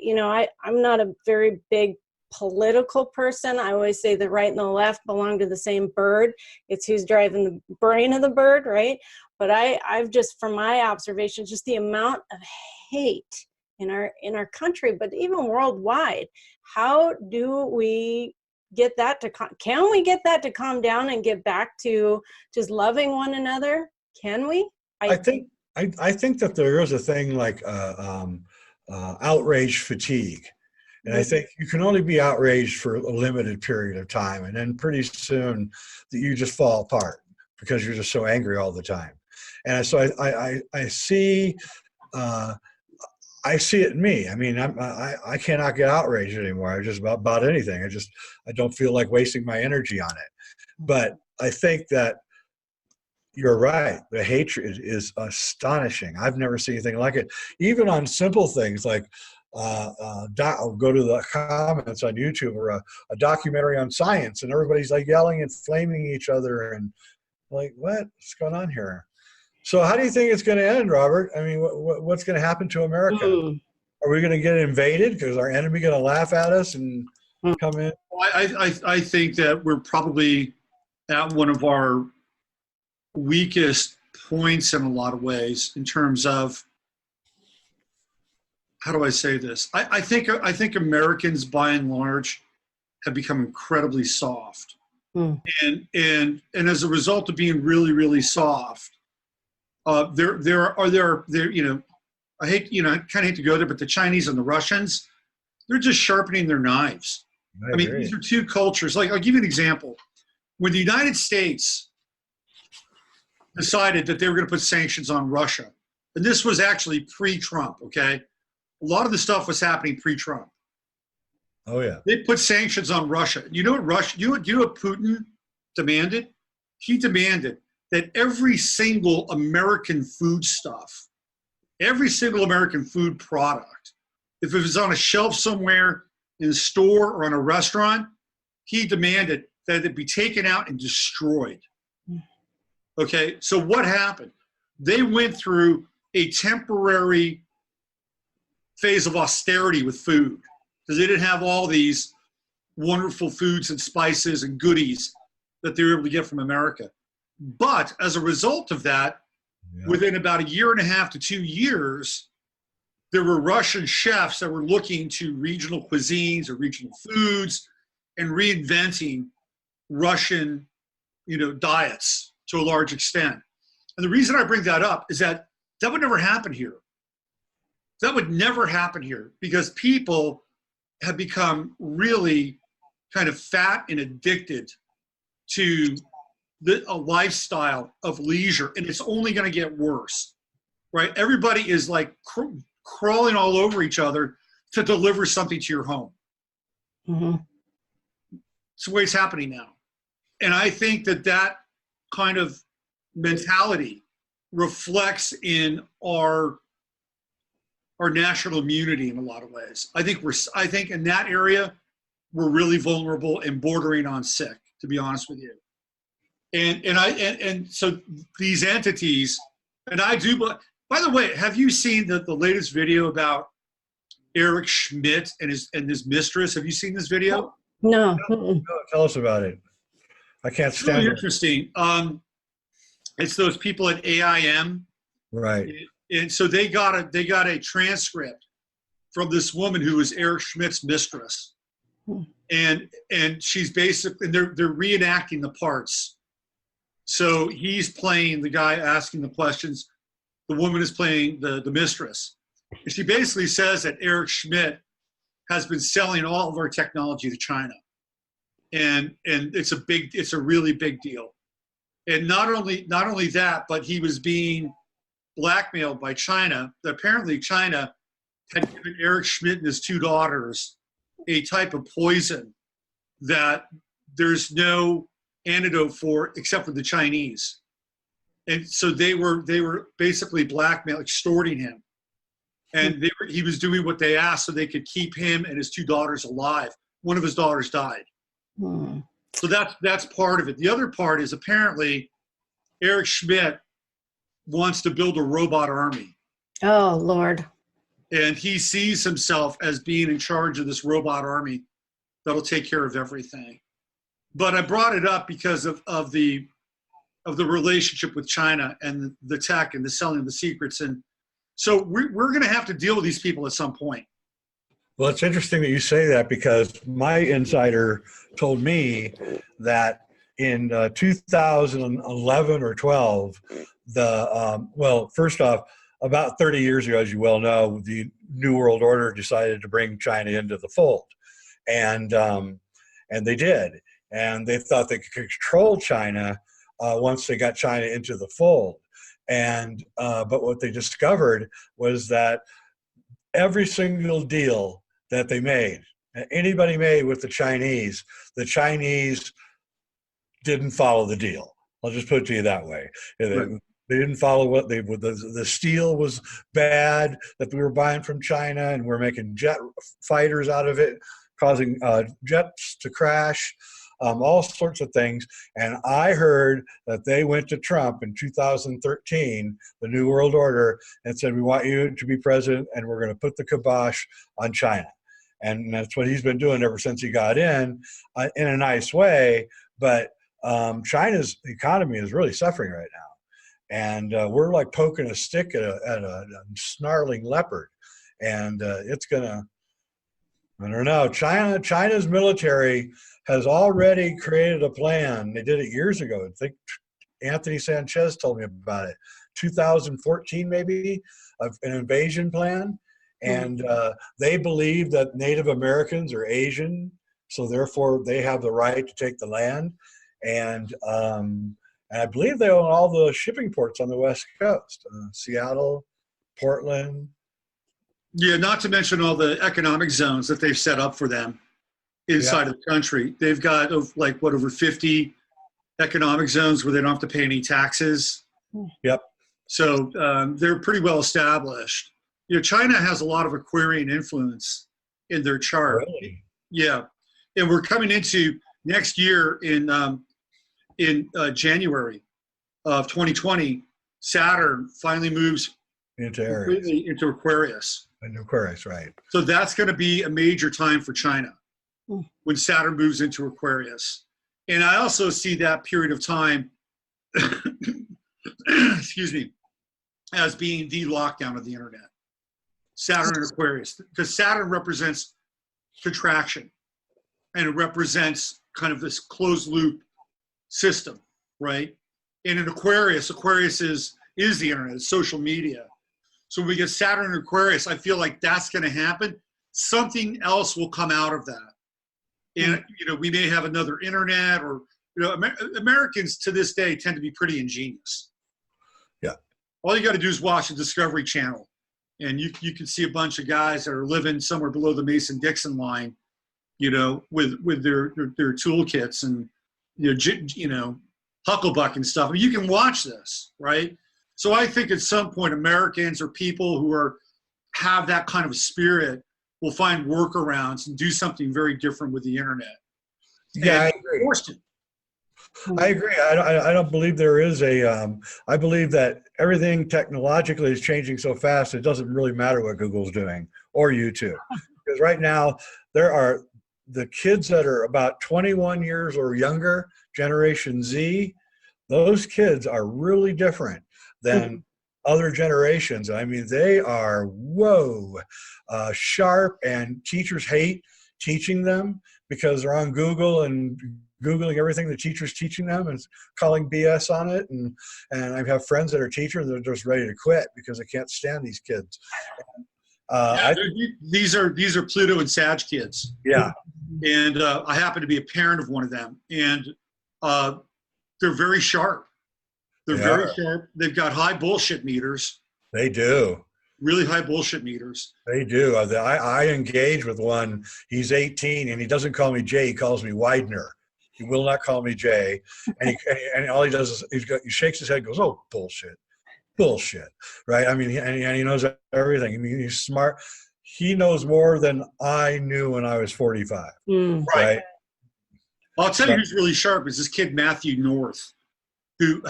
I'm not a very big political person. I always say the right and the left belong to the same bird. It's who's driving the brain of the bird, right? But I've just, from my observations, just the amount of hate in our country, but even worldwide. How do we get that can we get that to calm down and get back to just loving one another? Can we? I think that there is a thing like outrage fatigue. And I think you can only be outraged for a limited period of time, and then pretty soon you just fall apart because you're just so angry all the time. And so I see, I see it in me. I mean, I cannot get outraged anymore. I just about anything. I don't feel like wasting my energy on it. But I think that you're right. The hatred is astonishing. I've never seen anything like it. Even on simple things like I'll go to the comments on YouTube or a documentary on science, and everybody's like yelling and flaming each other, and like, what's going on here? So how do you think it's going to end, Robert? I mean, what's going to happen to America? Are we going to get invaded? Because our enemy going to laugh at us and come in? Well, I think that we're probably at one of our weakest points in a lot of ways in terms of, how do I say this? I think Americans by and large have become incredibly soft, and as a result of being really, really soft, there you know, I kind of hate to go there, but the Chinese and the Russians, they're just sharpening their knives. I mean, these are two cultures. Like, I'll give you an example. When the United States decided that they were going to put sanctions on Russia, and this was actually pre-Trump, okay? A lot of the stuff was happening pre-Trump. Oh, yeah. They put sanctions on Russia. You know what you know what Putin demanded? He demanded that every single American foodstuff, every single American food product, if it was on a shelf somewhere in a store or in a restaurant, he demanded that it be taken out and destroyed. Okay, so what happened? They went through a temporary phase of austerity with food because they didn't have all these wonderful foods and spices and goodies that they were able to get from America. But as a result of that, within about 1.5 to 2 years, there were Russian chefs that were looking to regional cuisines or regional foods and reinventing Russian, diets to a large extent. And the reason I bring that up is that would never happen here. That would never happen here because people have become really kind of fat and addicted to a lifestyle of leisure, and it's only going to get worse, right? Everybody is like crawling all over each other to deliver something to your home. It's the way it's happening now. And I think that kind of mentality reflects in our national immunity in a lot of ways. I think in that area, we're really vulnerable and bordering on sick, to be honest with you. And so these entities, and I do, by the way, have you seen the latest video about Eric Schmidt and his mistress? Have you seen this video? No. No, tell us about it. I can't It's stand really it. interesting. It's those people at AIM. Right. And so they got a transcript from this woman who was Eric Schmidt's mistress. And she's basically, they're reenacting the parts. So he's playing the guy asking the questions. The woman is playing the mistress. And she basically says that Eric Schmidt has been selling all of our technology to China. And it's a really big deal. And not only that, but he was being blackmailed by China. Apparently China had given Eric Schmidt and his 2 daughters a type of poison that there's no antidote for except for the Chinese. And so they were basically blackmailing, extorting him. And he was doing what they asked so they could keep him and his 2 daughters alive. One of his daughters died. So that's part of it. The other part is apparently Eric Schmidt wants to build a robot army. Oh, Lord. And he sees himself as being in charge of this robot army that'll take care of everything. But I brought it up because of the relationship with China and the tech and the selling of the secrets. And so we're going to have to deal with these people at some point. Well, it's interesting that you say that because my insider told me that in 2011 or 12, first off, about 30 years ago, as you well know, the New World Order decided to bring China into the fold, and they did, and they thought they could control China once they got China into the fold, but what they discovered was that every single deal that they made, anybody made with the Chinese didn't follow the deal. I'll just put it to you that way. Right. They didn't follow what the steel was bad that we were buying from China, and we're making jet fighters out of it, causing jets to crash, all sorts of things. And I heard that they went to Trump in 2013, the New World Order, and said, we want you to be president, and we're going to put the kibosh on China. And that's what he's been doing ever since he got in a nice way. But China's economy is really suffering right now. And we're like poking a stick at a snarling leopard. And it's going to, I don't know, China's military has already created a plan. They did it years ago. I think Anthony Sanchez told me about it. 2014 maybe, of an invasion plan. And they believe that Native Americans are Asian, so therefore they have the right to take the land. And I believe they own all the shipping ports on the West Coast, Seattle, Portland. Yeah, not to mention all the economic zones that they've set up for them inside of the country. They've got over 50 economic zones where they don't have to pay any taxes. Yep. So they're pretty well established. China has a lot of Aquarian influence in their chart. Really? Yeah, and we're coming into next year in January of 2020. Saturn finally moves completely into Aquarius. Into Aquarius, right? So that's going to be a major time for China when Saturn moves into Aquarius. And I also see that period of time, excuse me, as being the lockdown of the internet. Saturn and Aquarius, because Saturn represents contraction, and it represents kind of this closed loop system, right? And in Aquarius is the internet, it's social media. So when we get Saturn and Aquarius, I feel like that's going to happen. Something else will come out of that. And, we may have another internet, or, Americans to this day tend to be pretty ingenious. Yeah. All you got to do is watch the Discovery Channel, and you can see a bunch of guys that are living somewhere below the Mason-Dixon line, with their toolkits and, Hucklebuck and stuff. I mean, you can watch this, right? So I think at some point Americans or people who have that kind of spirit will find workarounds and do something very different with the internet. Yeah, I agree. I agree. I don't believe there is I believe that everything technologically is changing so fast, it doesn't really matter what Google's doing or YouTube. Because right now, there are the kids that are about 21 years or younger, Generation Z, those kids are really different than other generations. I mean, they are, sharp, and teachers hate teaching them because they're on Google and Googling everything the teacher's teaching them and calling BS on it. And I have friends that are teachers that are just ready to quit because they can't stand these kids. These are Pluto and Sag kids. Yeah. And I happen to be a parent of one of them. And they're very sharp. They're very sharp. They've got high bullshit meters. They do. Really high bullshit meters. They do. I engage with one. He's 18, and he doesn't call me Jay. He calls me Weidner. He will not call me Jay. And all he does is he shakes his head and goes, "Oh, bullshit," right? I mean, and he knows everything. I mean, he's smart. He knows more than I knew when I was 45. Right? I'll tell you who's really sharp is this kid Matthew North, who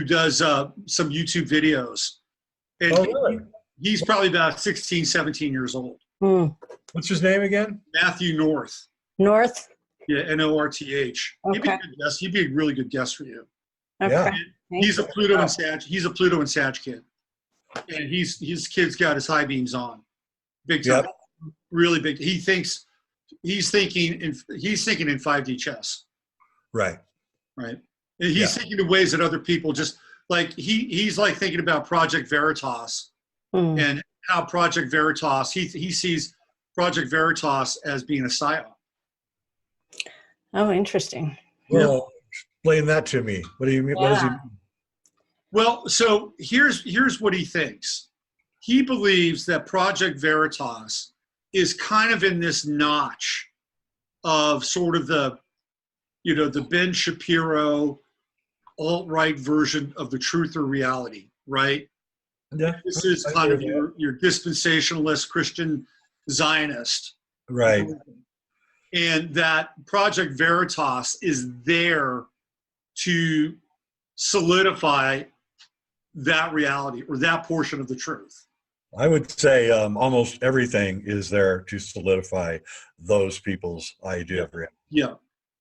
does some YouTube videos. And really? He's probably about 16, 17 years old. What's his name again? Matthew North. North? Yeah, North. Okay. He'd be a really good guest for you. Okay. Yeah. He's a Pluto and Sag. He's a Pluto and Sag kid, and his kid's got his high beams on, big time, really big. He's thinking in 5D chess. Right. And he's thinking in ways that other people just like. He's like thinking about Project Veritas and how Project Veritas. He sees Project Veritas as being a psyop. Oh, interesting. Well, explain that to me. What do you mean? What does he mean? Well, so here's what he thinks. he believes that Project Veritas is kind of in this notch of sort of the, you know, the Ben Shapiro alt-right version of the truth or reality, right? Yeah. This is kind of your dispensationalist Christian Zionist. Right. And that Project Veritas is there to solidify that reality or that portion of the truth. I would say almost everything is there to solidify those people's idea of reality. Yeah,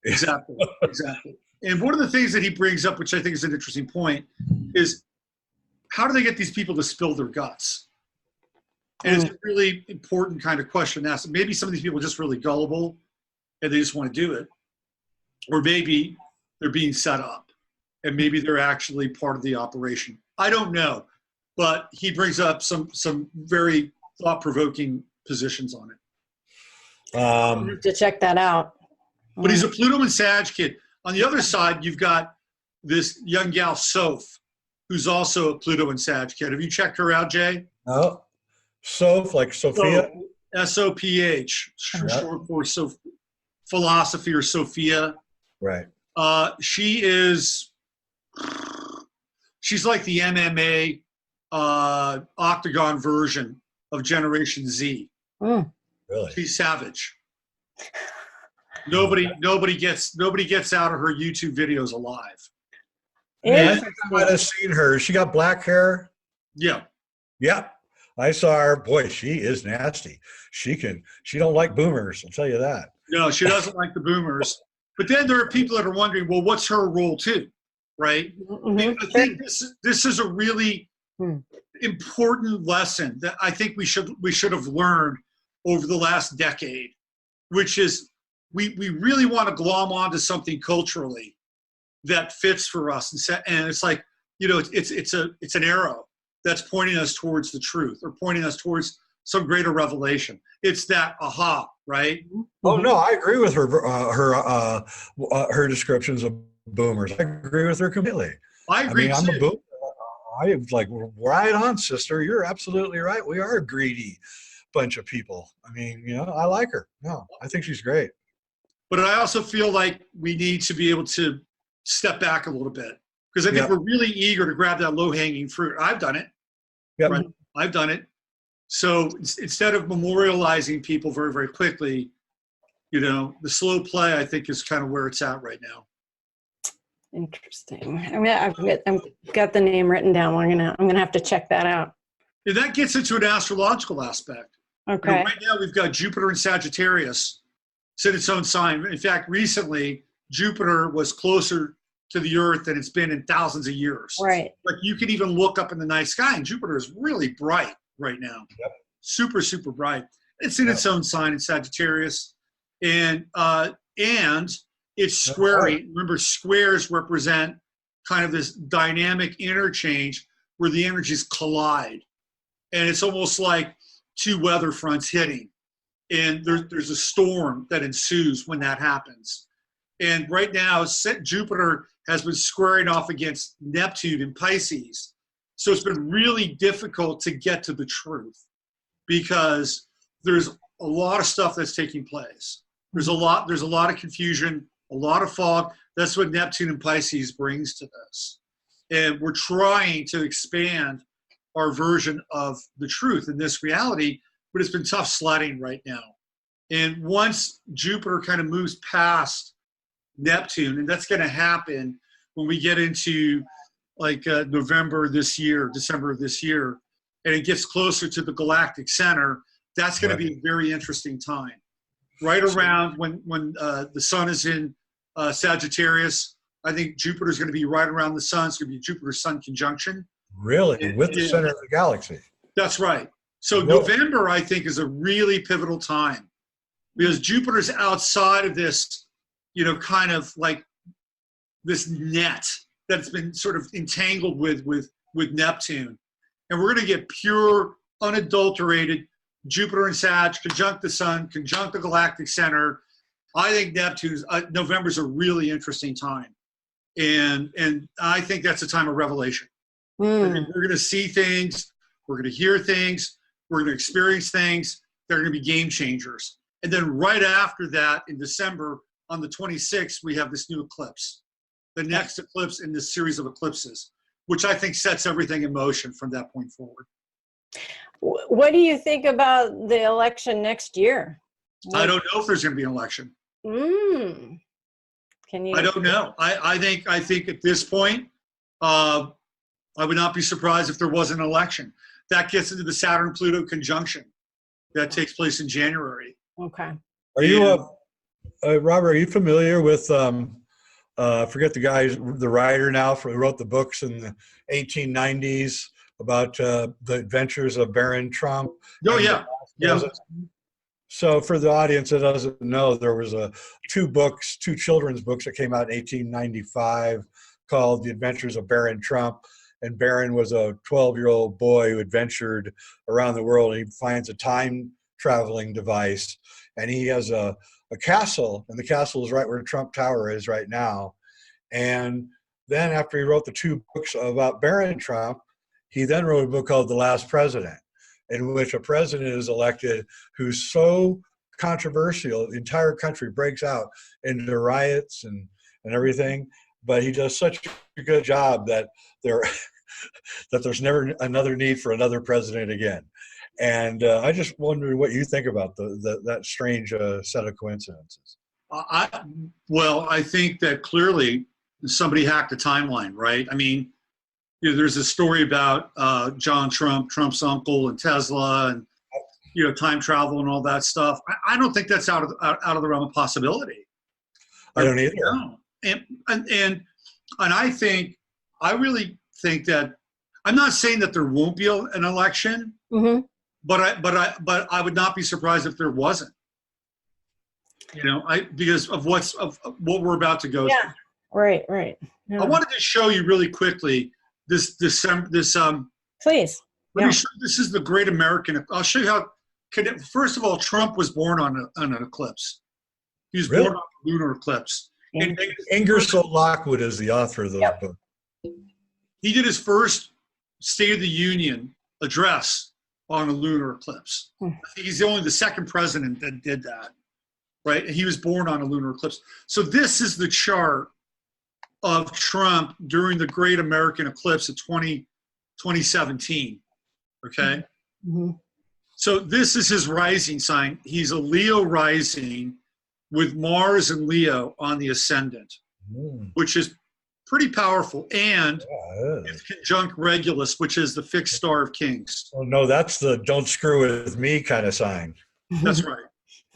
exactly, exactly. And one of the things that he brings up, which I think is an interesting point, is how do they get these people to spill their guts? And it's a really important kind of question to ask. Maybe some of these people are just really gullible and they just want to do it. Or maybe they're being set up and maybe they're actually part of the operation. I don't know. But he brings up some very thought-provoking positions on it. I'll have to check that out. But he's a Pluto and Sag kid. On the other side, you've got this young gal, Soph, who's also a Pluto and Sag kid. Have you checked her out, Jay? No. Soph, like Sophia? S-O-P-H, short for philosophy or Sophia. Right. She's like the MMA octagon version of Generation Z. Really? She's savage. Nobody gets out of her YouTube videos alive. Yeah, I think I might have seen her. She got black hair. Yeah. Yep. I saw her. Boy, she is nasty. She don't like boomers, I'll tell you that. No, she doesn't like the boomers. But then there are people that are wondering, well, what's her role too? Right? I think this is a really important lesson that I think we should have learned over the last decade, which is we really want to glom onto something culturally that fits for us, and it's like, you know, it's an arrow that's pointing us towards the truth or pointing us towards some greater revelation. It's that aha, right? Oh no, I agree with her descriptions of boomers. I agree with her completely. I agree. I'm a boomer. I was like, right on, sister. You're absolutely right. We are a greedy bunch of people. I mean, you know, I like her. No, I think she's great. But I also feel like we need to be able to step back a little bit because I think we're really eager to grab that low-hanging fruit. I've done it. Yep. Right? I've done it. So instead of memorializing people very, very quickly, you know, the slow play, I think, is kind of where it's at right now. Interesting. I've got the name written down. I'm gonna have to check that out. And that gets into an astrological aspect. Okay. You know, right now we've got Jupiter in Sagittarius. It's in its own sign. In fact, recently Jupiter was closer to the Earth than it's been in thousands of years. Right. Like you can even look up in the night sky, and Jupiter is really bright right now. Yep. Super, super bright. It's in its own sign in Sagittarius, and it's squaring. Remember, squares represent kind of this dynamic interchange where the energies collide. And it's almost like two weather fronts hitting. And there's a storm that ensues when that happens. And right now, Jupiter has been squaring off against Neptune in Pisces. So it's been really difficult to get to the truth because there's a lot of stuff that's taking place. There's a lot of confusion, a lot of fog. That's what Neptune and Pisces brings to this. And we're trying to expand our version of the truth in this reality, but it's been tough sledding right now. And once Jupiter kind of moves past Neptune, and that's going to happen when we get into like November this year, December of this year, and it gets closer to the galactic center, that's going to be a very interesting time. Right around when the sun is in Sagittarius, I think Jupiter is going to be right around the sun. It's going to be a Jupiter-Sun conjunction. Really? With the center of the galaxy. That's right. So November, I think, is a really pivotal time because Jupiter's outside of this, you know, kind of like this net that's been sort of entangled with Neptune. And we're going to get pure, unadulterated Jupiter and Sag, conjunct the sun, conjunct the galactic center. I think November's a really interesting time. And I think that's a time of revelation. I think we're going to see things. We're going to hear things. We're going to experience things. They're going to be game changers. And then right after that, in December, on the 26th, we have this new eclipse, the next eclipse in this series of eclipses, which I think sets everything in motion from that point forward. What do you think about the election next year? I don't know if there's going to be an election. Can you? I don't know. I think at this point, I would not be surprised if there was an election. That gets into the Saturn-Pluto conjunction that takes place in January. Okay. Are you, Robert, are you familiar with, I forget the guy, the writer now who wrote the books in the 1890s about the adventures of Baron Trump? Oh, yeah. Yeah. So for the audience that doesn't know, there was two children's books that came out in 1895 called The Adventures of Baron Trump. And Baron was a 12-year-old boy who adventured around the world. And he finds a time traveling device, and he has a castle, and the castle is right where Trump Tower is right now. And then after he wrote the two books about Baron Trump, he then wrote a book called The Last President, in which a president is elected who's so controversial, the entire country breaks out into riots and everything, but he does such a good job that there's never another need for another president again. And I just wonder what you think about that strange set of coincidences. I think that clearly somebody hacked the timeline, right? I mean, there's a story about John Trump, Trump's uncle, and Tesla, and time travel and all that stuff. I don't think that's out of the realm of possibility. I don't either. No. And I really think that, I'm not saying that there won't be an election, but I would not be surprised if there wasn't. Because of what we're about to go through. Yeah. Right. Yeah. I wanted to show you really quickly this Please. Let me show you, this is the Great American. I'll show you how. First of all, Trump was born on an eclipse. He was born on a lunar eclipse. And Ingersoll Lockwood is the author of those books. He did his first State of the Union address on a lunar eclipse. I think he's only the second president that did that, right? And he was born on a lunar eclipse. So this is the chart of Trump during the Great American Eclipse of 2017, okay? So this is his rising sign. He's a Leo rising with Mars and Leo on the ascendant, which is pretty powerful. And it's conjunct Regulus, which is the fixed star of kings. Oh, no, that's the don't screw with me kind of sign. That's right.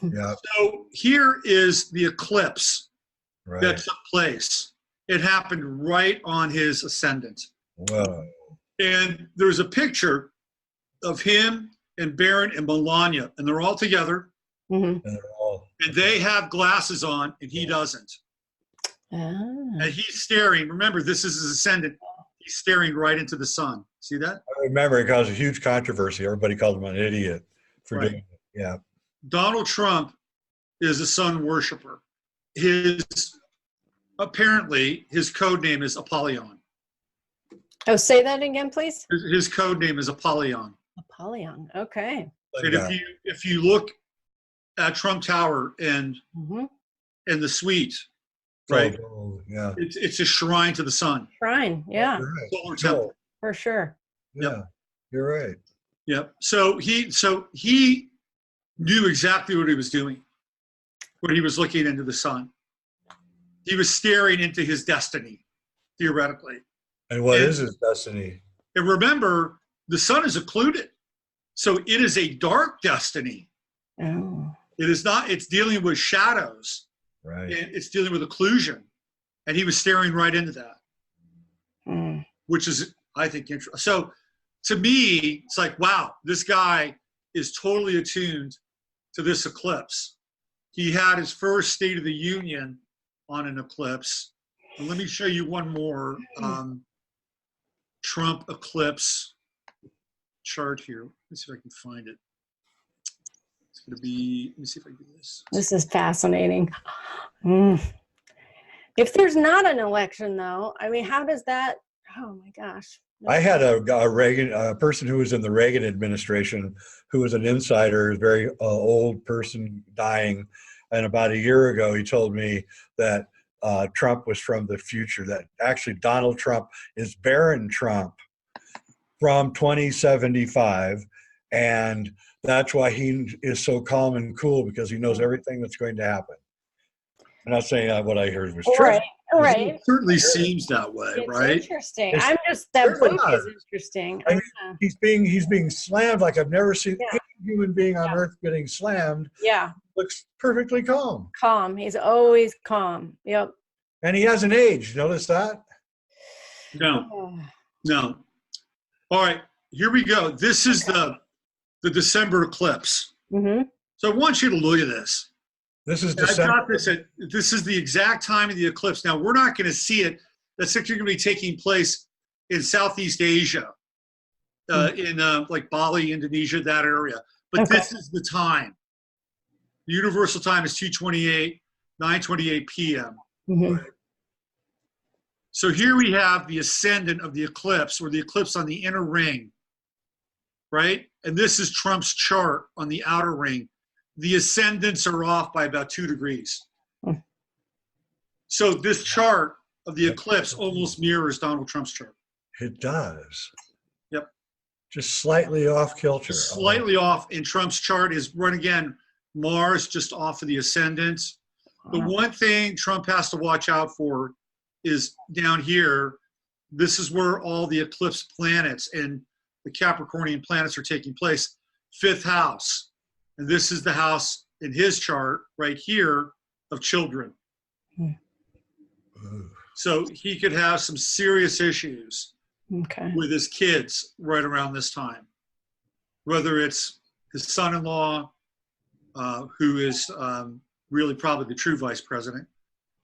Yeah. So here is the eclipse that took place. It happened right on his ascendant. Wow. And there's a picture of him and Baron and Melania, and they're all together. And they have glasses on, and he doesn't. And he's staring. Remember, this is his ascendant. He's staring right into the sun. See that? I remember it caused a huge controversy. Everybody called him an idiot for doing it. Yeah. Donald Trump is a sun worshiper. Apparently, his code name is Apollyon. Oh, say that again, please. His code name is Apollyon. Apollyon. Okay. And if you look at Trump Tower and the suite, right? Yeah. It's a shrine to the sun. Shrine. Yeah. Solar temple. For sure. Yeah. You're right. Yep. So he knew exactly what he was doing when he was looking into the sun. He was staring into his destiny, theoretically. And what is his destiny? And remember, the sun is occluded. So it is a dark destiny. Oh. It is not, it's dealing with shadows. Right. And it's dealing with occlusion. And he was staring right into that, which is, I think, interesting. So to me, it's like, wow, this guy is totally attuned to this eclipse. He had his first State of the Union on an eclipse. And let me show you one more Trump eclipse chart here. Let's see if I can find it. It's going to be, let me see if I can do this. This is fascinating. If there's not an election, though, I mean, how does that, oh my gosh, I had a person who was in the Reagan administration who was an insider, a very old person dying. And about a year ago, he told me that Trump was from the future, that actually Donald Trump is Baron Trump from 2075. And that's why he is so calm and cool, because he knows everything that's going to happen. I'm not saying what I heard was true. Right. It certainly seems that way, It's right? interesting. It's I'm just, that certainly book not. is interesting. I mean, he's being slammed like I've never seen Yeah. any human being on Yeah. earth getting slammed. Yeah, Looks perfectly calm. calm. He's always calm. Yep. And he hasn't aged. Notice that? No, Oh. no. All right, here we go. This is the December eclipse. Mm-hmm. So I want you to look at this. This is And I've December. got this at, this is the exact time of the eclipse. Now, we're not going to see it. That's actually going to be taking place in Southeast Asia, in like Bali, Indonesia, that area. But Okay. this is the time. The universal time is 2:28, 9:28 p.m. Mm-hmm. So here we have the ascendant of the eclipse, or the eclipse on the inner ring, right? And this is Trump's chart on the outer ring. The ascendants are off by about 2 degrees. Hmm. So this chart of the eclipse almost mirrors Donald Trump's chart. It does. Yep. Just slightly off kilter. Just slightly off in Trump's chart is, run again, Mars just off of the ascendant. The one thing Trump has to watch out for is down here. This is where all the eclipse planets and the Capricornian planets are taking place. 5th house. And this is the house in his chart right here of children. Ooh. So he could have some serious issues Okay. with his kids right around this time. Whether it's his son-in-law, who is really probably the true vice president,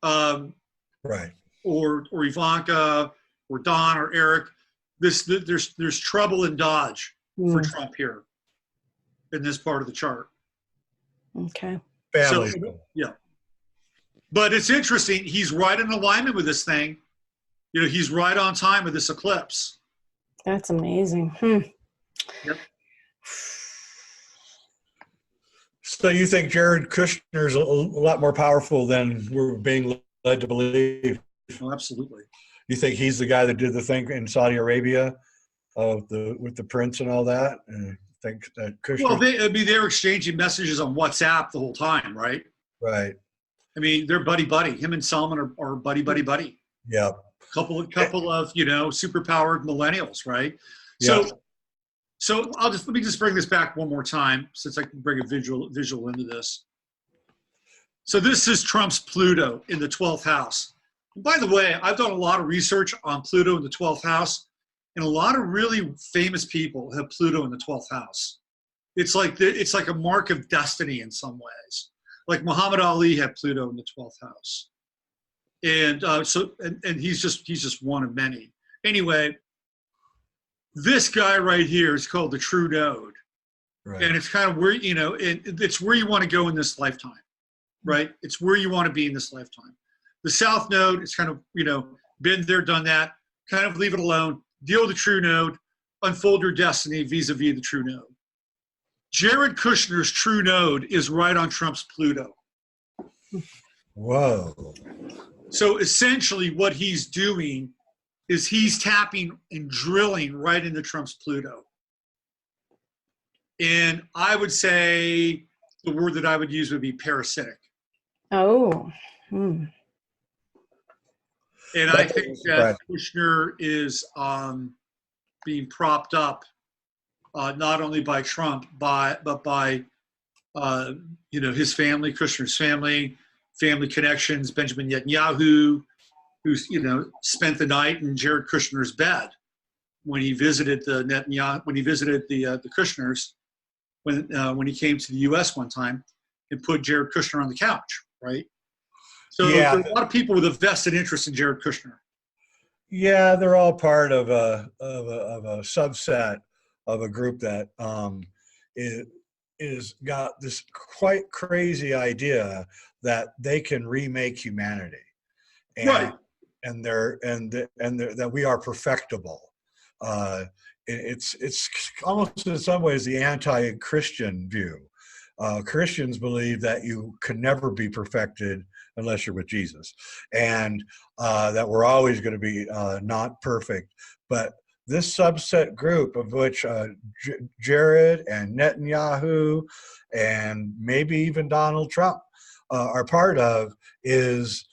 Right. or Ivanka, or Don, or Eric. There's trouble in Dodge for Trump here in this part of the chart. Okay. Family. So, yeah. But it's interesting. He's right in alignment with this thing. You know, he's right on time with this eclipse. That's amazing. Yep. So you think Jared Kushner is a lot more powerful than we're being led to believe? Oh, absolutely. You think he's the guy that did the thing in Saudi Arabia with the prince and all that? And think that Kushner? Well, they were exchanging messages on WhatsApp the whole time, right? Right. I mean, they're buddy-buddy. Him and Salman are buddy-buddy-buddy. Yeah. Couple of, you know, superpowered millennials, right? Yeah. So let me just bring this back one more time, since I can bring a visual into this. So this is Trump's Pluto in the 12th house. And by the way, I've done a lot of research on Pluto in the 12th house, and a lot of really famous people have Pluto in the 12th house. It's like a mark of destiny in some ways. Like Muhammad Ali had Pluto in the 12th house. And and he's just one of many. Anyway, this guy right here is called the true node. Right. And it's kind of where, you know, it's where you want to go in this lifetime, right? It's where you want to be in this lifetime. The south node, it's kind of, you know, been there, done that, kind of leave it alone, deal with the true node, unfold your destiny vis-a-vis the true node. Jared Kushner's true node is right on Trump's Pluto. Whoa. So essentially what he's doing is he's tapping and drilling right into Trump's Pluto. And I would say the word that I would use would be parasitic. Oh. Hmm. And I think that Kushner is being propped up not only by Trump, but by you know, his family, Kushner's family connections, Benjamin Netanyahu, who's, you know, spent the night in Jared Kushner's bed when he visited the Kushners when he came to the U.S. one time and put Jared Kushner on the couch, right? So yeah, there are a lot of people with a vested interest in Jared Kushner. Yeah, they're all part of a subset of a group that is got this quite crazy idea that they can remake humanity, and, Right. and that we are perfectible. it's almost in some ways the anti-Christian view. Christians believe that you can never be perfected unless you're with Jesus, and that we're always going to be not perfect. But this subset group, of which Jared and Netanyahu and maybe even Donald Trump are part of, is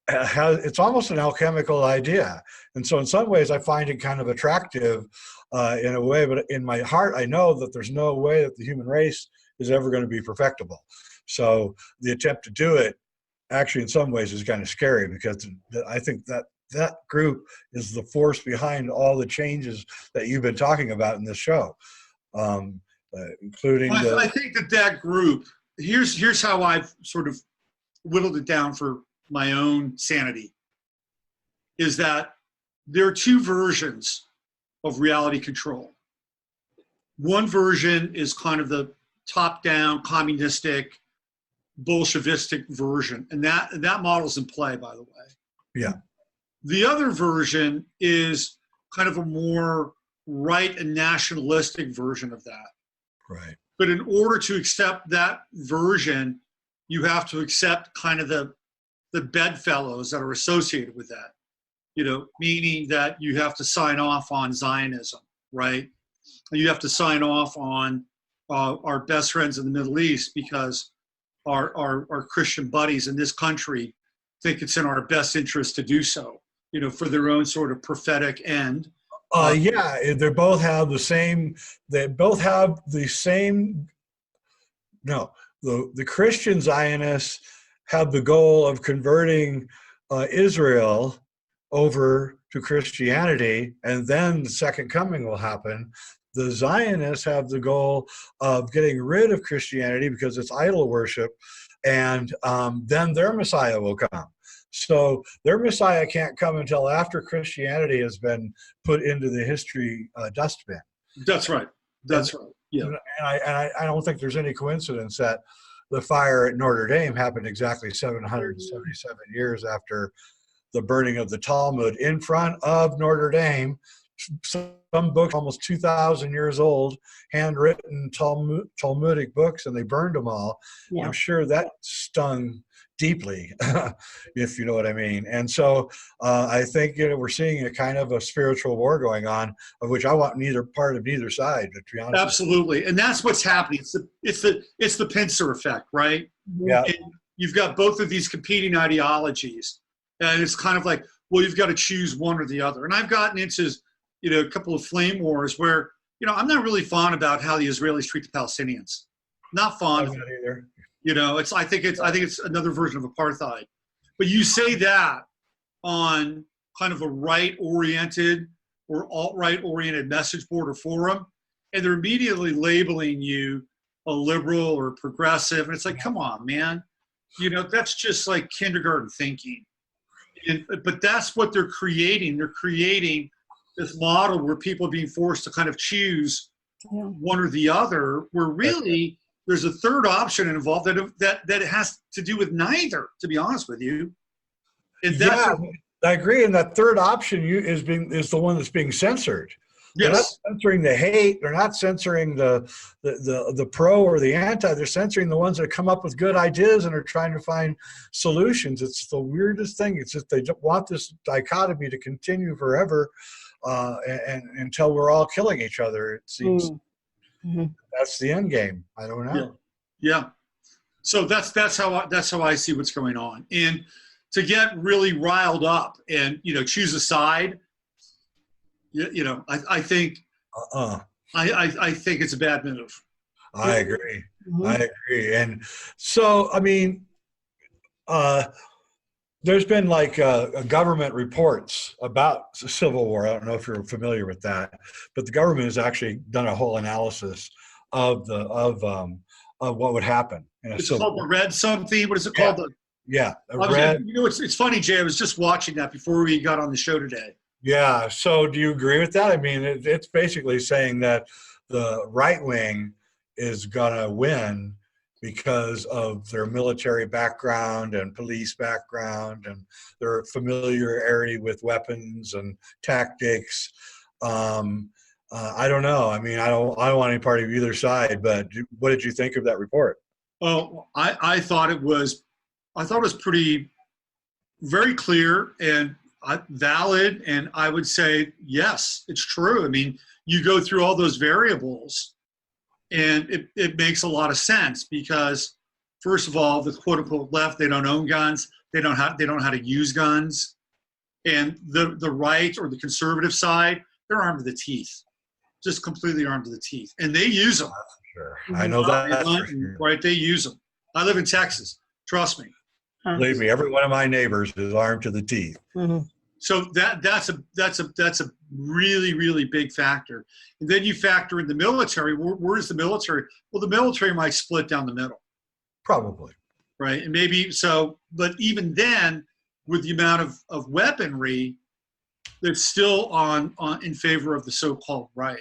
it's almost an alchemical idea. And so in some ways I find it kind of attractive in a way, but in my heart I know that there's no way that the human race is ever going to be perfectible. So the attempt to do it actually in some ways is kind of scary, because I think that that group is the force behind all the changes that you've been talking about in this show, including I think that group, here's how I've sort of whittled it down for my own sanity, is that there are two versions of reality control. One version is kind of the top-down, communistic, Bolshevistic version, and that model's in play, by the way. Yeah. The other version is kind of a more right and nationalistic version of that. Right. But in order to accept that version, you have to accept kind of the bedfellows that are associated with that, meaning that you have to sign off on Zionism, right? And you have to sign off on our best friends in the Middle East, because our Christian buddies in this country think it's in our best interest to do so, for their own sort of prophetic end. Yeah, they both have the same. No, the Christian Zionists have the goal of converting Israel over to Christianity, and then the second coming will happen. The Zionists have the goal of getting rid of Christianity because it's idol worship, and then their Messiah will come. So their Messiah can't come until after Christianity has been put into the history dustbin. That's right. That's right. Yeah. And I don't think there's any coincidence that the fire at Notre Dame happened exactly 777 years after the burning of the Talmud in front of Notre Dame. Some books almost 2,000 years old, handwritten Talmudic books, and they burned them all. Yeah. I'm sure that stung deeply, if you know what I mean. And so I think we're seeing a kind of a spiritual war going on, of which I want neither part of neither side, to be honest. Absolutely, and that's what's happening. It's the pincer effect, right? Yeah. And you've got both of these competing ideologies, and it's kind of like, well, you've got to choose one or the other. And I've gotten into a couple of flame wars where I'm not really fond about how the Israelis treat the Palestinians. Not fond of it either. I think it's another version of apartheid. But you say that on kind of a right-oriented or alt-right oriented message board or forum, and they're immediately labeling you a liberal or progressive, and it's like, come on, man, that's just like kindergarten thinking. But that's what they're creating. They're creating this model where people are being forced to kind of choose one or the other, where really there's a third option involved that it has to do with neither, to be honest with you. And I agree. And that third option is the one that's being censored. Yes. They're not censoring the hate. They're not censoring the pro or the anti. They're censoring the ones that come up with good ideas and are trying to find solutions. It's the weirdest thing. It's just they want this dichotomy to continue forever, and until we're all killing each other. It seems that's the end game. I don't know. Yeah. So that's how I see what's going on. And to get really riled up and choose a side, I think I think it's a bad move. I agree. I agree. And so, I mean, there's been like government reports about the Civil War. I don't know if you're familiar with that, but the government has actually done a whole analysis of what would happen in a Civil War. It's called the Red something. What is it called? Red. It's funny, Jay. I was just watching that before we got on the show today. Yeah. So do you agree with that? I mean, it's basically saying that the right wing is going to win because of their military background and police background and their familiarity with weapons and tactics. I don't know. I mean, I don't want any part of either side. But what did you think of that report? Oh, I thought it was pretty very clear and valid, and I would say yes, it's true. I mean, you go through all those variables, and it makes a lot of sense because, first of all, the quote unquote left, they don't own guns, they don't know how to use guns, and the right or the conservative side, they're armed to the teeth, just completely armed to the teeth, and they use them. Sure, I know that. Right, they use them. I live in Texas. Trust me. Believe me, every one of my neighbors is armed to the teeth. Mm-hmm. So that's a really, really big factor. And then you factor in the military. Where's the military? Well, the military might split down the middle. Probably. Right. And maybe so, but even then, with the amount of weaponry, that's still on in favor of the so-called right.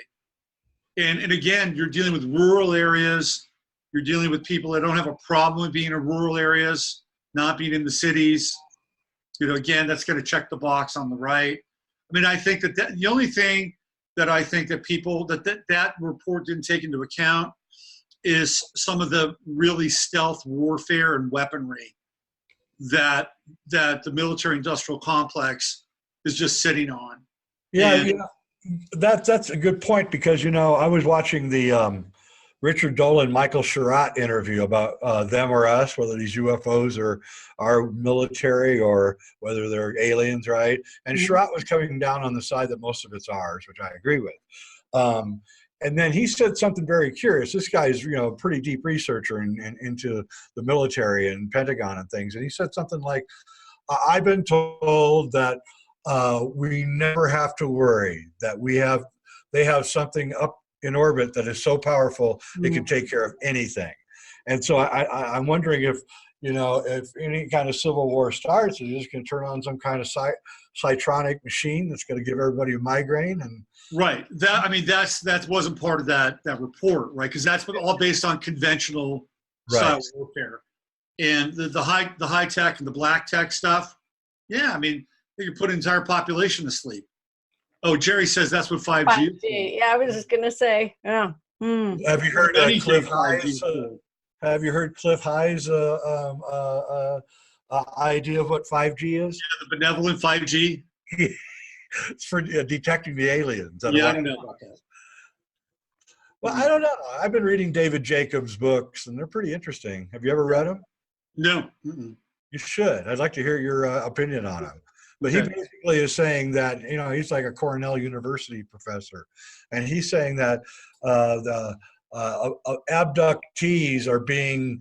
And again, you're dealing with rural areas. You're dealing with people that don't have a problem with being in rural areas, not being in the cities. You know, again, that's going to check the box on the right. I mean, I think that the only thing that I think that people that report didn't take into account is some of the really stealth warfare and weaponry that the military-industrial complex is just sitting on. Yeah, that's a good point because, you know, I was watching the Richard Dolan, Michael Surratt interview about them or us, whether these UFOs are military or whether they're aliens, right? And Surratt was coming down on the side that most of it's ours, which I agree with. And then he said something very curious. This guy's, you know, a pretty deep researcher into the military and Pentagon and things. And he said something like, I've been told that we never have to worry, that they have something up in orbit that is so powerful it can take care of anything. And so I'm wondering if, you know, if any kind of civil war starts, it's just going to turn on some kind of cytronic machine that's going to give everybody a migraine. And right, that wasn't part of that report, right? Because that's all based on conventional style warfare, and the high tech and the black tech stuff. Yeah, I mean, they could put an entire population to sleep. Oh, Jerry says that's what 5G is. Yeah, I was just going to say, yeah. Have you heard Cliff High's? Have you heard Cliff High's idea of what 5G is? Yeah, the benevolent 5G. It's for detecting the aliens. Yeah, I don't know about that. Well, I don't know. I've been reading David Jacobs' books, and they're pretty interesting. Have you ever read them? No. You should. I'd like to hear your opinion on them. But he basically is saying that, you know, he's like a Cornell University professor, and he's saying that the abductees are being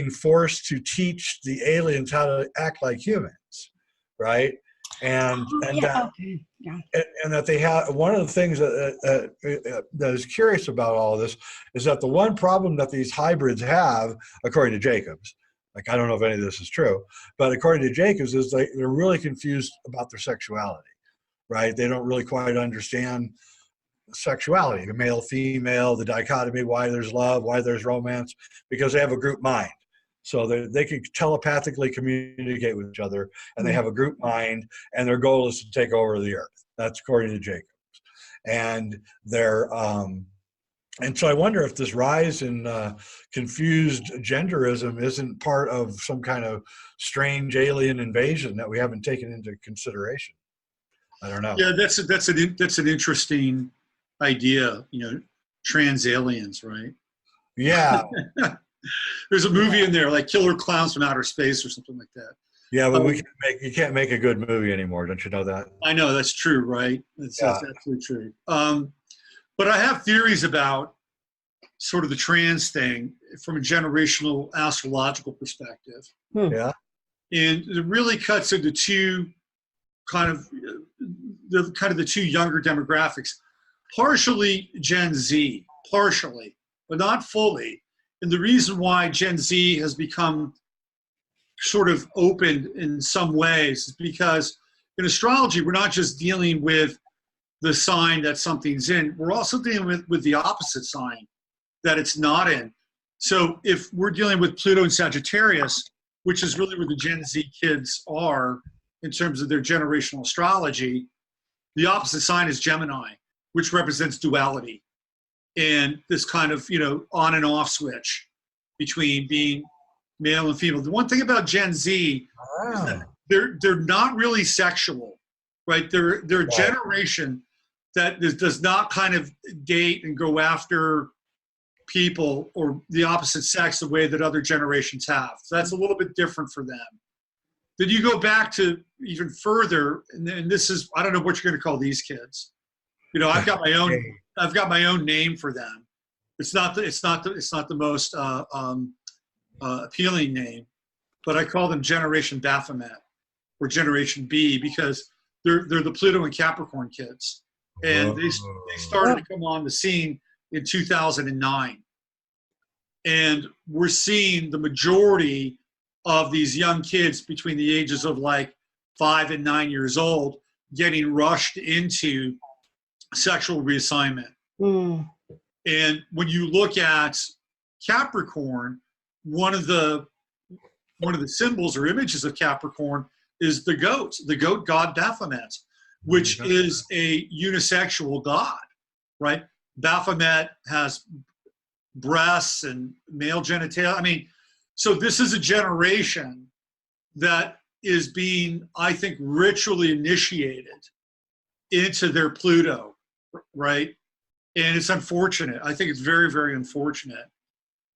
forced to teach the aliens how to act like humans, right? And that they have, one of the things that is curious about all of this is that the one problem that these hybrids have, according to Jacobs, like I don't know if any of this is true, but according to Jacobs, is they're really confused about their sexuality, right? They don't really quite understand sexuality, the male, female, the dichotomy, why there's love, why there's romance, because they have a group mind. So they can telepathically communicate with each other, and they have a group mind, and their goal is to take over the earth. That's according to Jacobs. And they're and so I wonder if this rise in confused genderism isn't part of some kind of strange alien invasion that we haven't taken into consideration. I don't know. Yeah, that's an interesting idea. You know, trans aliens, right? Yeah. There's a movie in there like Killer Clowns from Outer Space or something like that. Yeah, but you can't make a good movie anymore. Don't you know that? I know, that's true, right? That's absolutely true. But I have theories about sort of the trans thing from a generational astrological perspective. Yeah. And it really cuts into two the two younger demographics, partially Gen Z, but not fully. And the reason why Gen Z has become sort of open in some ways is because in astrology, we're not just dealing with the sign that something's in, we're also dealing with the opposite sign that it's not in. So if we're dealing with Pluto and Sagittarius, which is really where the Gen Z kids are in terms of their generational astrology, The opposite sign is Gemini, which represents duality and this kind of, on and off switch between being male and female. The one thing about Gen Z is that they're not really sexual, right? They're a generation that does not kind of date and go after people or the opposite sex the way that other generations have. So that's a little bit different for them. Then you go back to even further, and this is, I don't know what you're going to call these kids. I've got my own name for them. It's not the most appealing name, but I call them Generation Baphomet or Generation B because they're the Pluto and Capricorn kids, and they started to come on the scene in 2009, and we're seeing the majority of these young kids between the ages of like 5 and 9 years old getting rushed into sexual reassignment. And when you look at Capricorn, one of the symbols or images of Capricorn is the goat god Baphomet, which is a unisexual god, right? Baphomet has breasts and male genitalia. So this is a generation that is being, I think, ritually initiated into their Pluto, right? And it's unfortunate. I think it's very, very unfortunate.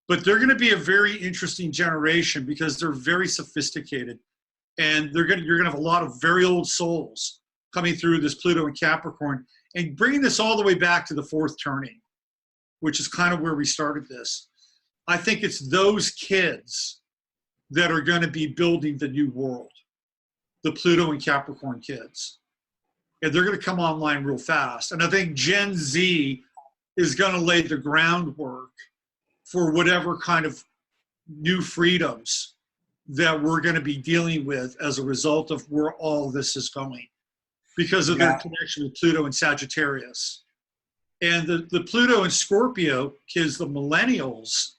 But they're going to be a very interesting generation because they're very sophisticated, and you're going to have a lot of very old souls coming through this Pluto and Capricorn and bringing this all the way back to the fourth turning, which is kind of where we started this. I think it's those kids that are going to be building the new world, the Pluto and Capricorn kids. And they're going to come online real fast. And I think Gen Z is going to lay the groundwork for whatever kind of new freedoms that we're going to be dealing with as a result of where all this is going because of their connection with Pluto and Sagittarius. And the Pluto and Scorpio kids, the millennials,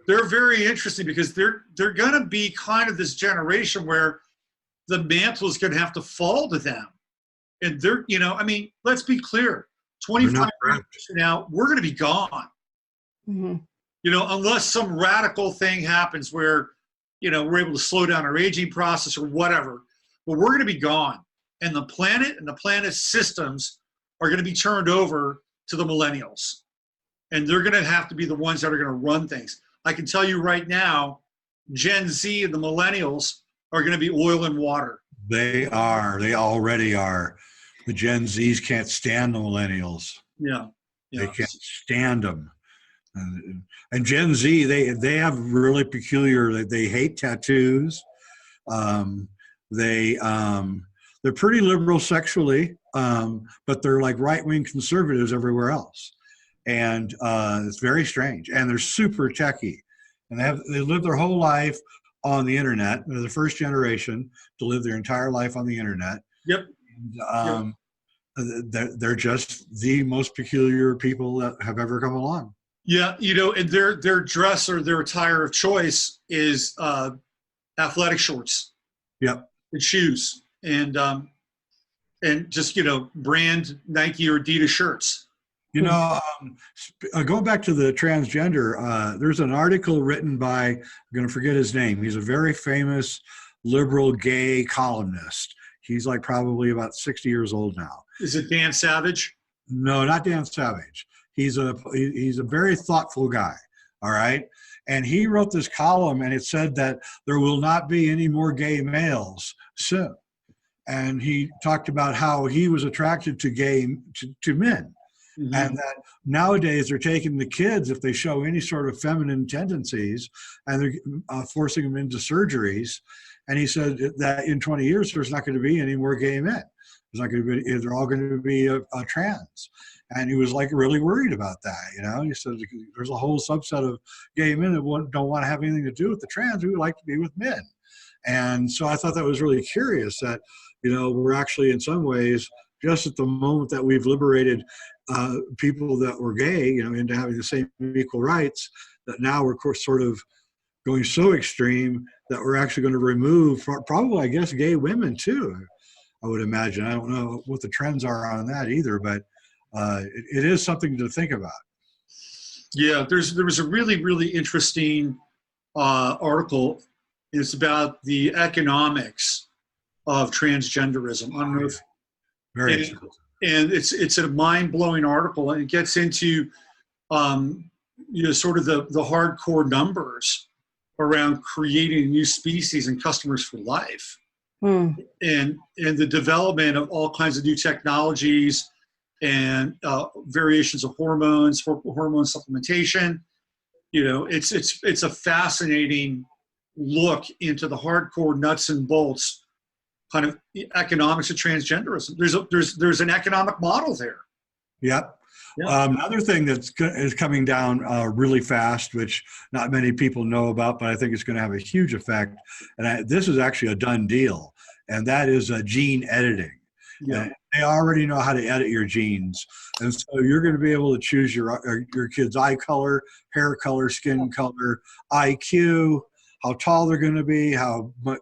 they're very interesting because they're going to be kind of this generation where the mantle is going to have to fall to them. And they're, let's be clear, 25 years from now, we're going to be gone. Mm-hmm. Unless some radical thing happens where, we're able to slow down our aging process or whatever, but we're going to be gone. And the planet and the planet's systems are going to be turned over to the millennials. And they're going to have to be the ones that are going to run things. I can tell you right now, Gen Z and the millennials are going to be oil and water. They are. They already are. The Gen Zs can't stand the millennials. Yeah. They can't stand them. And Gen Z, they have really peculiar. They hate tattoos. They're pretty liberal sexually, but they're like right-wing conservatives everywhere else. And it's very strange. And they're super techie. And they live their whole life on the internet. They're the first generation to live their entire life on the internet. Yep. And, they're just the most peculiar people that have ever come along. Yeah, and their dress or their attire of choice is athletic shorts. Yep. And shoes and just brand Nike or Adidas shirts. Going back to the transgender, there's an article written by, I'm going to forget his name. He's a very famous liberal gay columnist. He's like probably about 60 years old now. Is it Dan Savage? No, not Dan Savage. He's a very thoughtful guy. All right. And he wrote this column and it said that there will not be any more gay males soon. And he talked about how he was attracted to men. Mm-hmm. And that nowadays they're taking the kids, if they show any sort of feminine tendencies, and they're forcing them into surgeries. And he said that in 20 years, there's not going to be any more gay men. There's not going to be, they're all going to be trans. And he was like really worried about that. He said there's a whole subset of gay men that don't want to have anything to do with the trans. We would like to be with men. And so I thought that was really curious that, we're actually in some ways, just at the moment that we've liberated people that were gay, into having the same equal rights, that now we're sort of going so extreme that we're actually going to remove probably, I guess, gay women too. I would imagine. I don't know what the trends are on that either, but it is something to think about. Yeah, there was a really, really interesting article. It's about the economics of transgenderism. I don't know if, Very and, interesting. and it's a mind-blowing article, and it gets into sort of the hardcore numbers around creating a new species and customers for life, and the development of all kinds of new technologies and variations of hormones, hormone supplementation. It's a fascinating look into the hardcore nuts and bolts kind of economics of transgenderism. There's an economic model there. Yep. Yeah. Another thing is coming down really fast, which not many people know about, but I think it's going to have a huge effect. And this is actually a done deal, and that is gene editing. Yeah. They already know how to edit your genes, and so you're going to be able to choose your kid's eye color, hair color, skin color, IQ, how tall they're going to be, how much.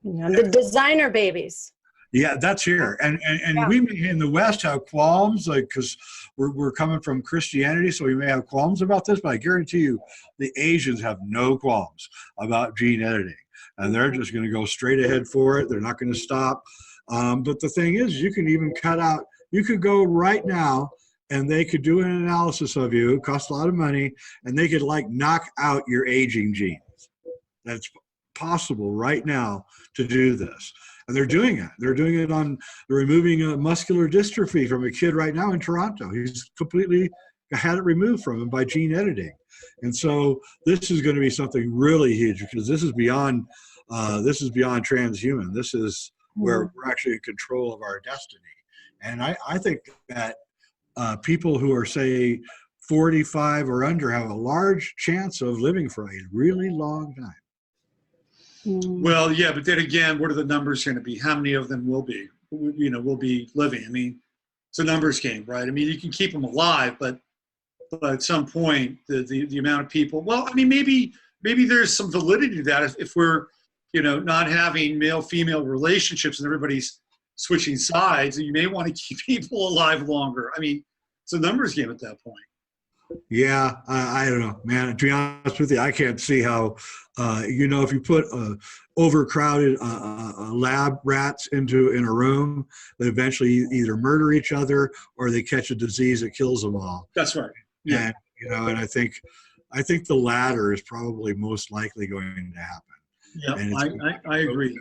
The designer babies. Yeah, that's here, and Yeah. we may in the West have qualms, like because we're coming from Christianity, so we may have qualms about this. But I guarantee you, the Asians have no qualms about gene editing, and they're just going to go straight ahead for it. They're not going to stop. But the thing is, you can even cut out. You could go right now, and they could do an analysis of you. It costs a lot of money, and they could knock out your aging genes. That's possible right now to do this. And they're doing it. They're removing muscular dystrophy from a kid right now in Toronto. He's completely had it removed from him by gene editing. And so this is going to be something really huge, because this is beyond transhuman. This is where we're actually in control of our destiny. And I think that people who are, say, 45 or under have a large chance of living for a really long time. Well, yeah, but then again, what are the numbers going to be? How many of them will be living? I mean, it's a numbers game, right? I mean, you can keep them alive, but at some point, the amount of people. Well, I mean, maybe there's some validity to that if we're, not having male-female relationships and everybody's switching sides. You may want to keep people alive longer. I mean, it's a numbers game at that point. Yeah, I don't know, man. To be honest with you, I can't see how, if you put overcrowded lab rats in a room, they eventually either murder each other or they catch a disease that kills them all. That's right. Yeah. And I think the latter is probably most likely going to happen. Yeah, I agree.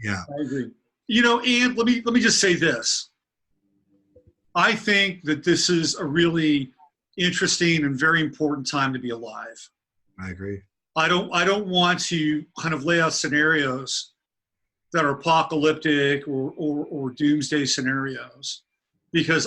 Yeah, I agree. And let me just say this. I think that this is a really interesting and very important time to be alive. I agree. I don't want to kind of lay out scenarios that are apocalyptic or doomsday scenarios, because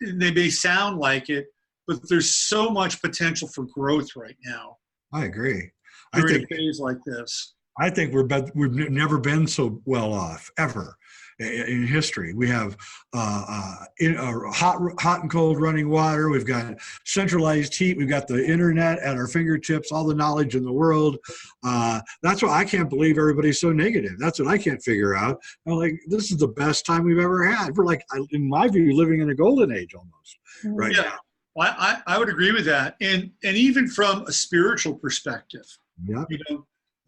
they may sound like it, but there's so much potential for growth right now. I agree. During a phase like this. I think we've never been so well off ever in history. We have hot and cold running water. We've got centralized heat. We've got the internet at our fingertips, all the knowledge in the world. That's why I can't believe everybody's so negative. That's what I can't figure out. I'm like, this is the best time we've ever had. We're like, in my view, living in a golden age almost right now. I would agree with that. And even from a spiritual perspective, yeah.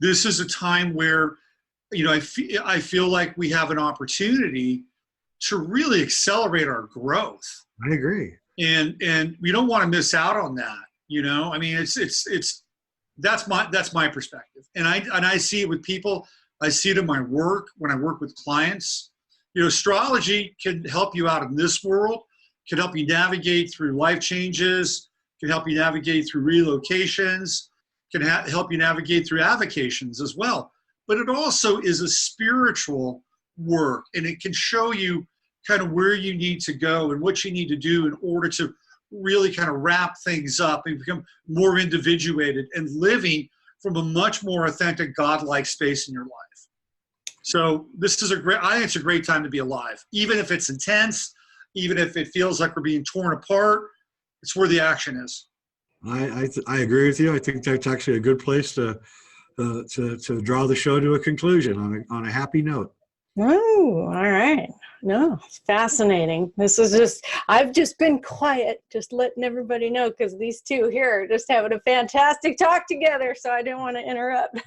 This is a time where, I feel like we have an opportunity to really accelerate our growth. I agree. And we don't want to miss out on that. I mean, that's my perspective. And I see it with people. I see it in my work when I work with clients. Astrology can help you out in this world, can help you navigate through life changes, can help you navigate through relocations, can help you navigate through avocations as well. But it also is a spiritual work, and it can show you kind of where you need to go and what you need to do in order to really kind of wrap things up and become more individuated and living from a much more authentic, godlike space in your life. So this is I think it's a great time to be alive. Even if it's intense, even if it feels like we're being torn apart, it's where the action is. I agree with you. I think that's actually a good place to draw the show to a conclusion on a happy note. Oh, all right. No, it's fascinating. This is just, I've just been quiet, just letting everybody know, because these two here are just having a fantastic talk together. So I didn't want to interrupt.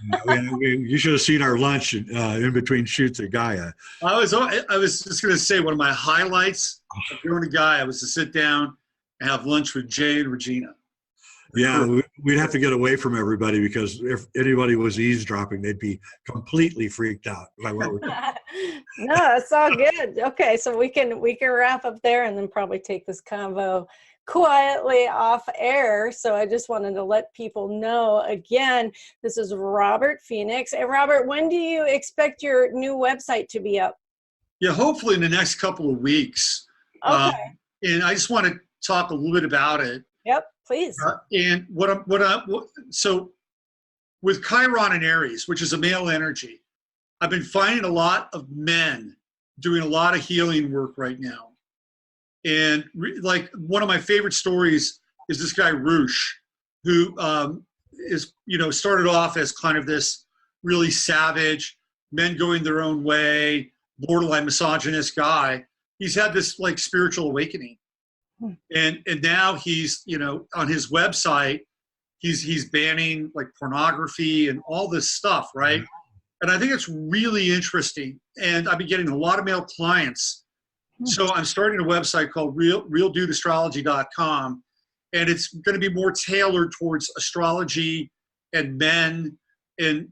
You should have seen our lunch in between shoots at Gaia. I was just going to say one of my highlights of doing a Gaia was to sit down and have lunch with Jay and Regina. Yeah, we'd have to get away from everybody, because if anybody was eavesdropping, they'd be completely freaked out by what we're doing. No, it's all good. Okay, so we can wrap up there and then probably take this convo quietly off air. So I just wanted to let people know again, this is Robert Phoenix. And Robert, when do you expect your new website to be up? Yeah, hopefully in the next couple of weeks. Okay. And I just want to talk a little bit about it. Yep, please. And so with Chiron and Aries, which is a male energy, I've been finding a lot of men doing a lot of healing work right now. And like one of my favorite stories is this guy Roosh, who is, started off as kind of this really savage, men going their own way, borderline misogynist guy. He's had this like spiritual awakening. And now he's, on his website, he's banning like pornography and all this stuff, right? And I think it's really interesting. And I've been getting a lot of male clients. So I'm starting a website called realdudeastrology.com, and it's going to be more tailored towards astrology and men kind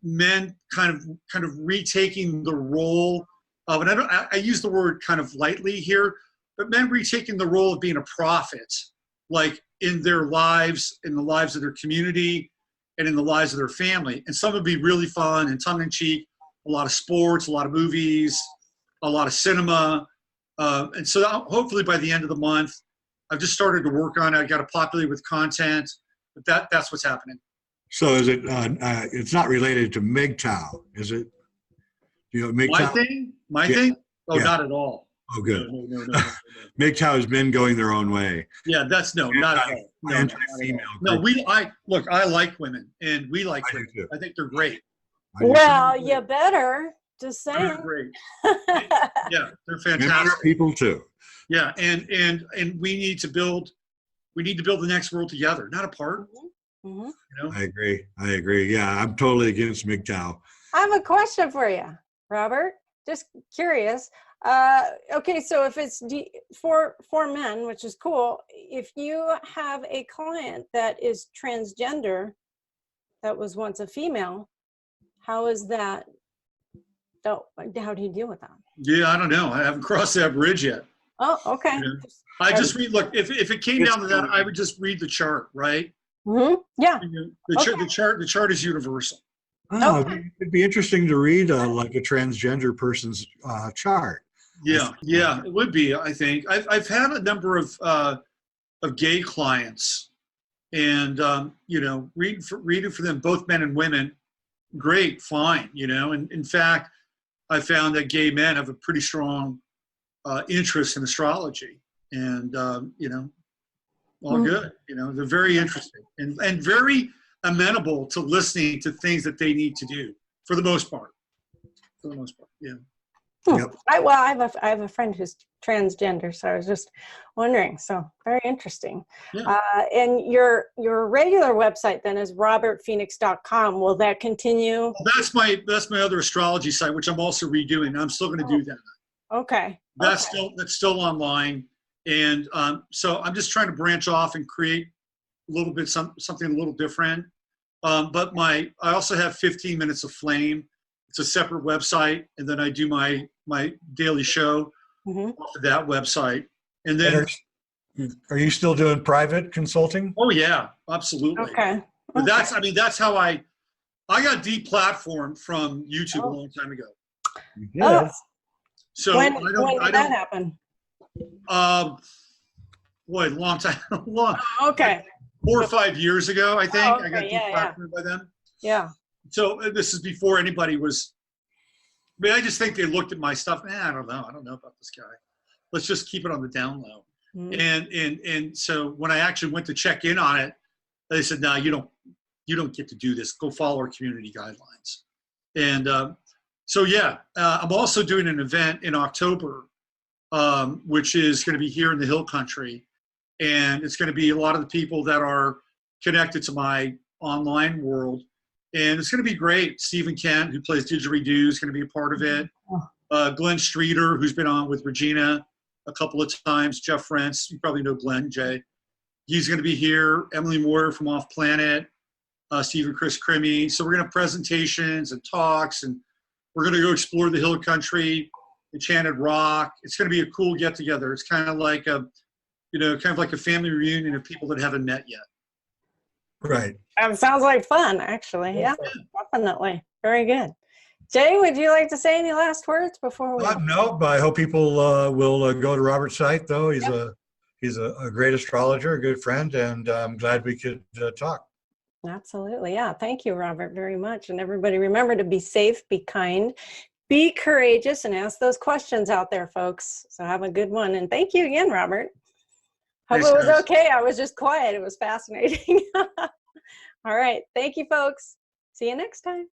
of retaking the role of, and I use the word kind of lightly here, but men retaking the role of being a prophet, like in their lives, in the lives of their community, and in the lives of their family. And some would be really fun and tongue-in-cheek, a lot of sports, a lot of movies, a lot of cinema. And so hopefully by the end of the month, I've just started to work on it. I got to populate with content, but that's what's happening. So is it, it's not related to MGTOW, is it? MGTOW? My thing? Oh, yeah. Not at all. Oh, good. No. MGTOW has been going their own way. Yeah, not at all. No, I like women, and we like women. I think they're great. Well, you better. Just saying. They're great. Yeah, they're fantastic. Men are people too. Yeah, and we need to build the next world together, not apart. Mm-hmm. I agree. Yeah, I'm totally against MGTOW. I have a question for you, Robert. Just curious. Okay, so if it's for men, which is cool, if you have a client that is transgender, that was once a female, how is that? How do you deal with that? Yeah, I don't know. I haven't crossed that bridge yet. Oh, okay. I just read. Look, if it came down to that, I would just read the chart, right? Mm-hmm. Yeah. The chart is universal. Oh, it'd be interesting to read like a transgender person's chart. Yeah, it would be. I think I've had a number of gay clients, and reading for them, both men and women. Great, fine, and in fact, I found that gay men have a pretty strong interest in astrology, and all good. They're very interested and very amenable to listening to things that they need to do for the most part. Yeah. Yep. I have a friend who's transgender, so I was just wondering. So very interesting. Yeah. And your regular website then is robertphoenix.com. Will that continue? Well, that's my other astrology site, which I'm also redoing. I'm still going to do that. Okay. That's still online, and so I'm just trying to branch off and create a little bit something a little different. But I also have 15 Minutes of Flame. It's a separate website, and then I do my daily show off of that website. And then, are you still doing private consulting? Oh yeah, absolutely. Okay. But that's how I got deplatformed from YouTube a long time ago. Yeah. So when did that happen? Long time. Okay. 4 or 5 years ago, I think. Okay. I got deplatformed by them. Yeah. So this is before anybody was. I just think they looked at my stuff. I don't know about this guy. Let's just keep it on the down low. Mm-hmm. And so when I actually went to check in on it, they said, "No, you don't get to do this. Go follow our community guidelines." And So yeah, I'm also doing an event in October, which is going to be here in the Hill Country, and it's going to be a lot of the people that are connected to my online world, and it's going to be great. Stephen Kent, who plays Didgeridoo, is going to be a part of it. Glenn Streeter, who's been on with Regina a couple of times. Jeff Rentz, you probably know Glenn, Jay. He's going to be here. Emily Moore from Off Planet, Stephen Chris Crimmy. So we're going to have presentations and talks, and we're going to go explore the Hill Country, Enchanted Rock. It's going to be a cool get together. It's kind of like a, kind of like a family reunion of people that haven't met yet. Right. Sounds like fun, actually. Yeah, definitely. Very good. Jay, would you like to say any last words before we? No, but I hope people will go to Robert's site, though. He's a great astrologer, a good friend, and I'm glad we could talk. Absolutely. Yeah. Thank you, Robert, very much. And everybody remember to be safe, be kind, be courageous, and ask those questions out there, folks. So have a good one. And thank you again, Robert. Hope it was okay. I was just quiet. It was fascinating. All right. Thank you, folks. See you next time.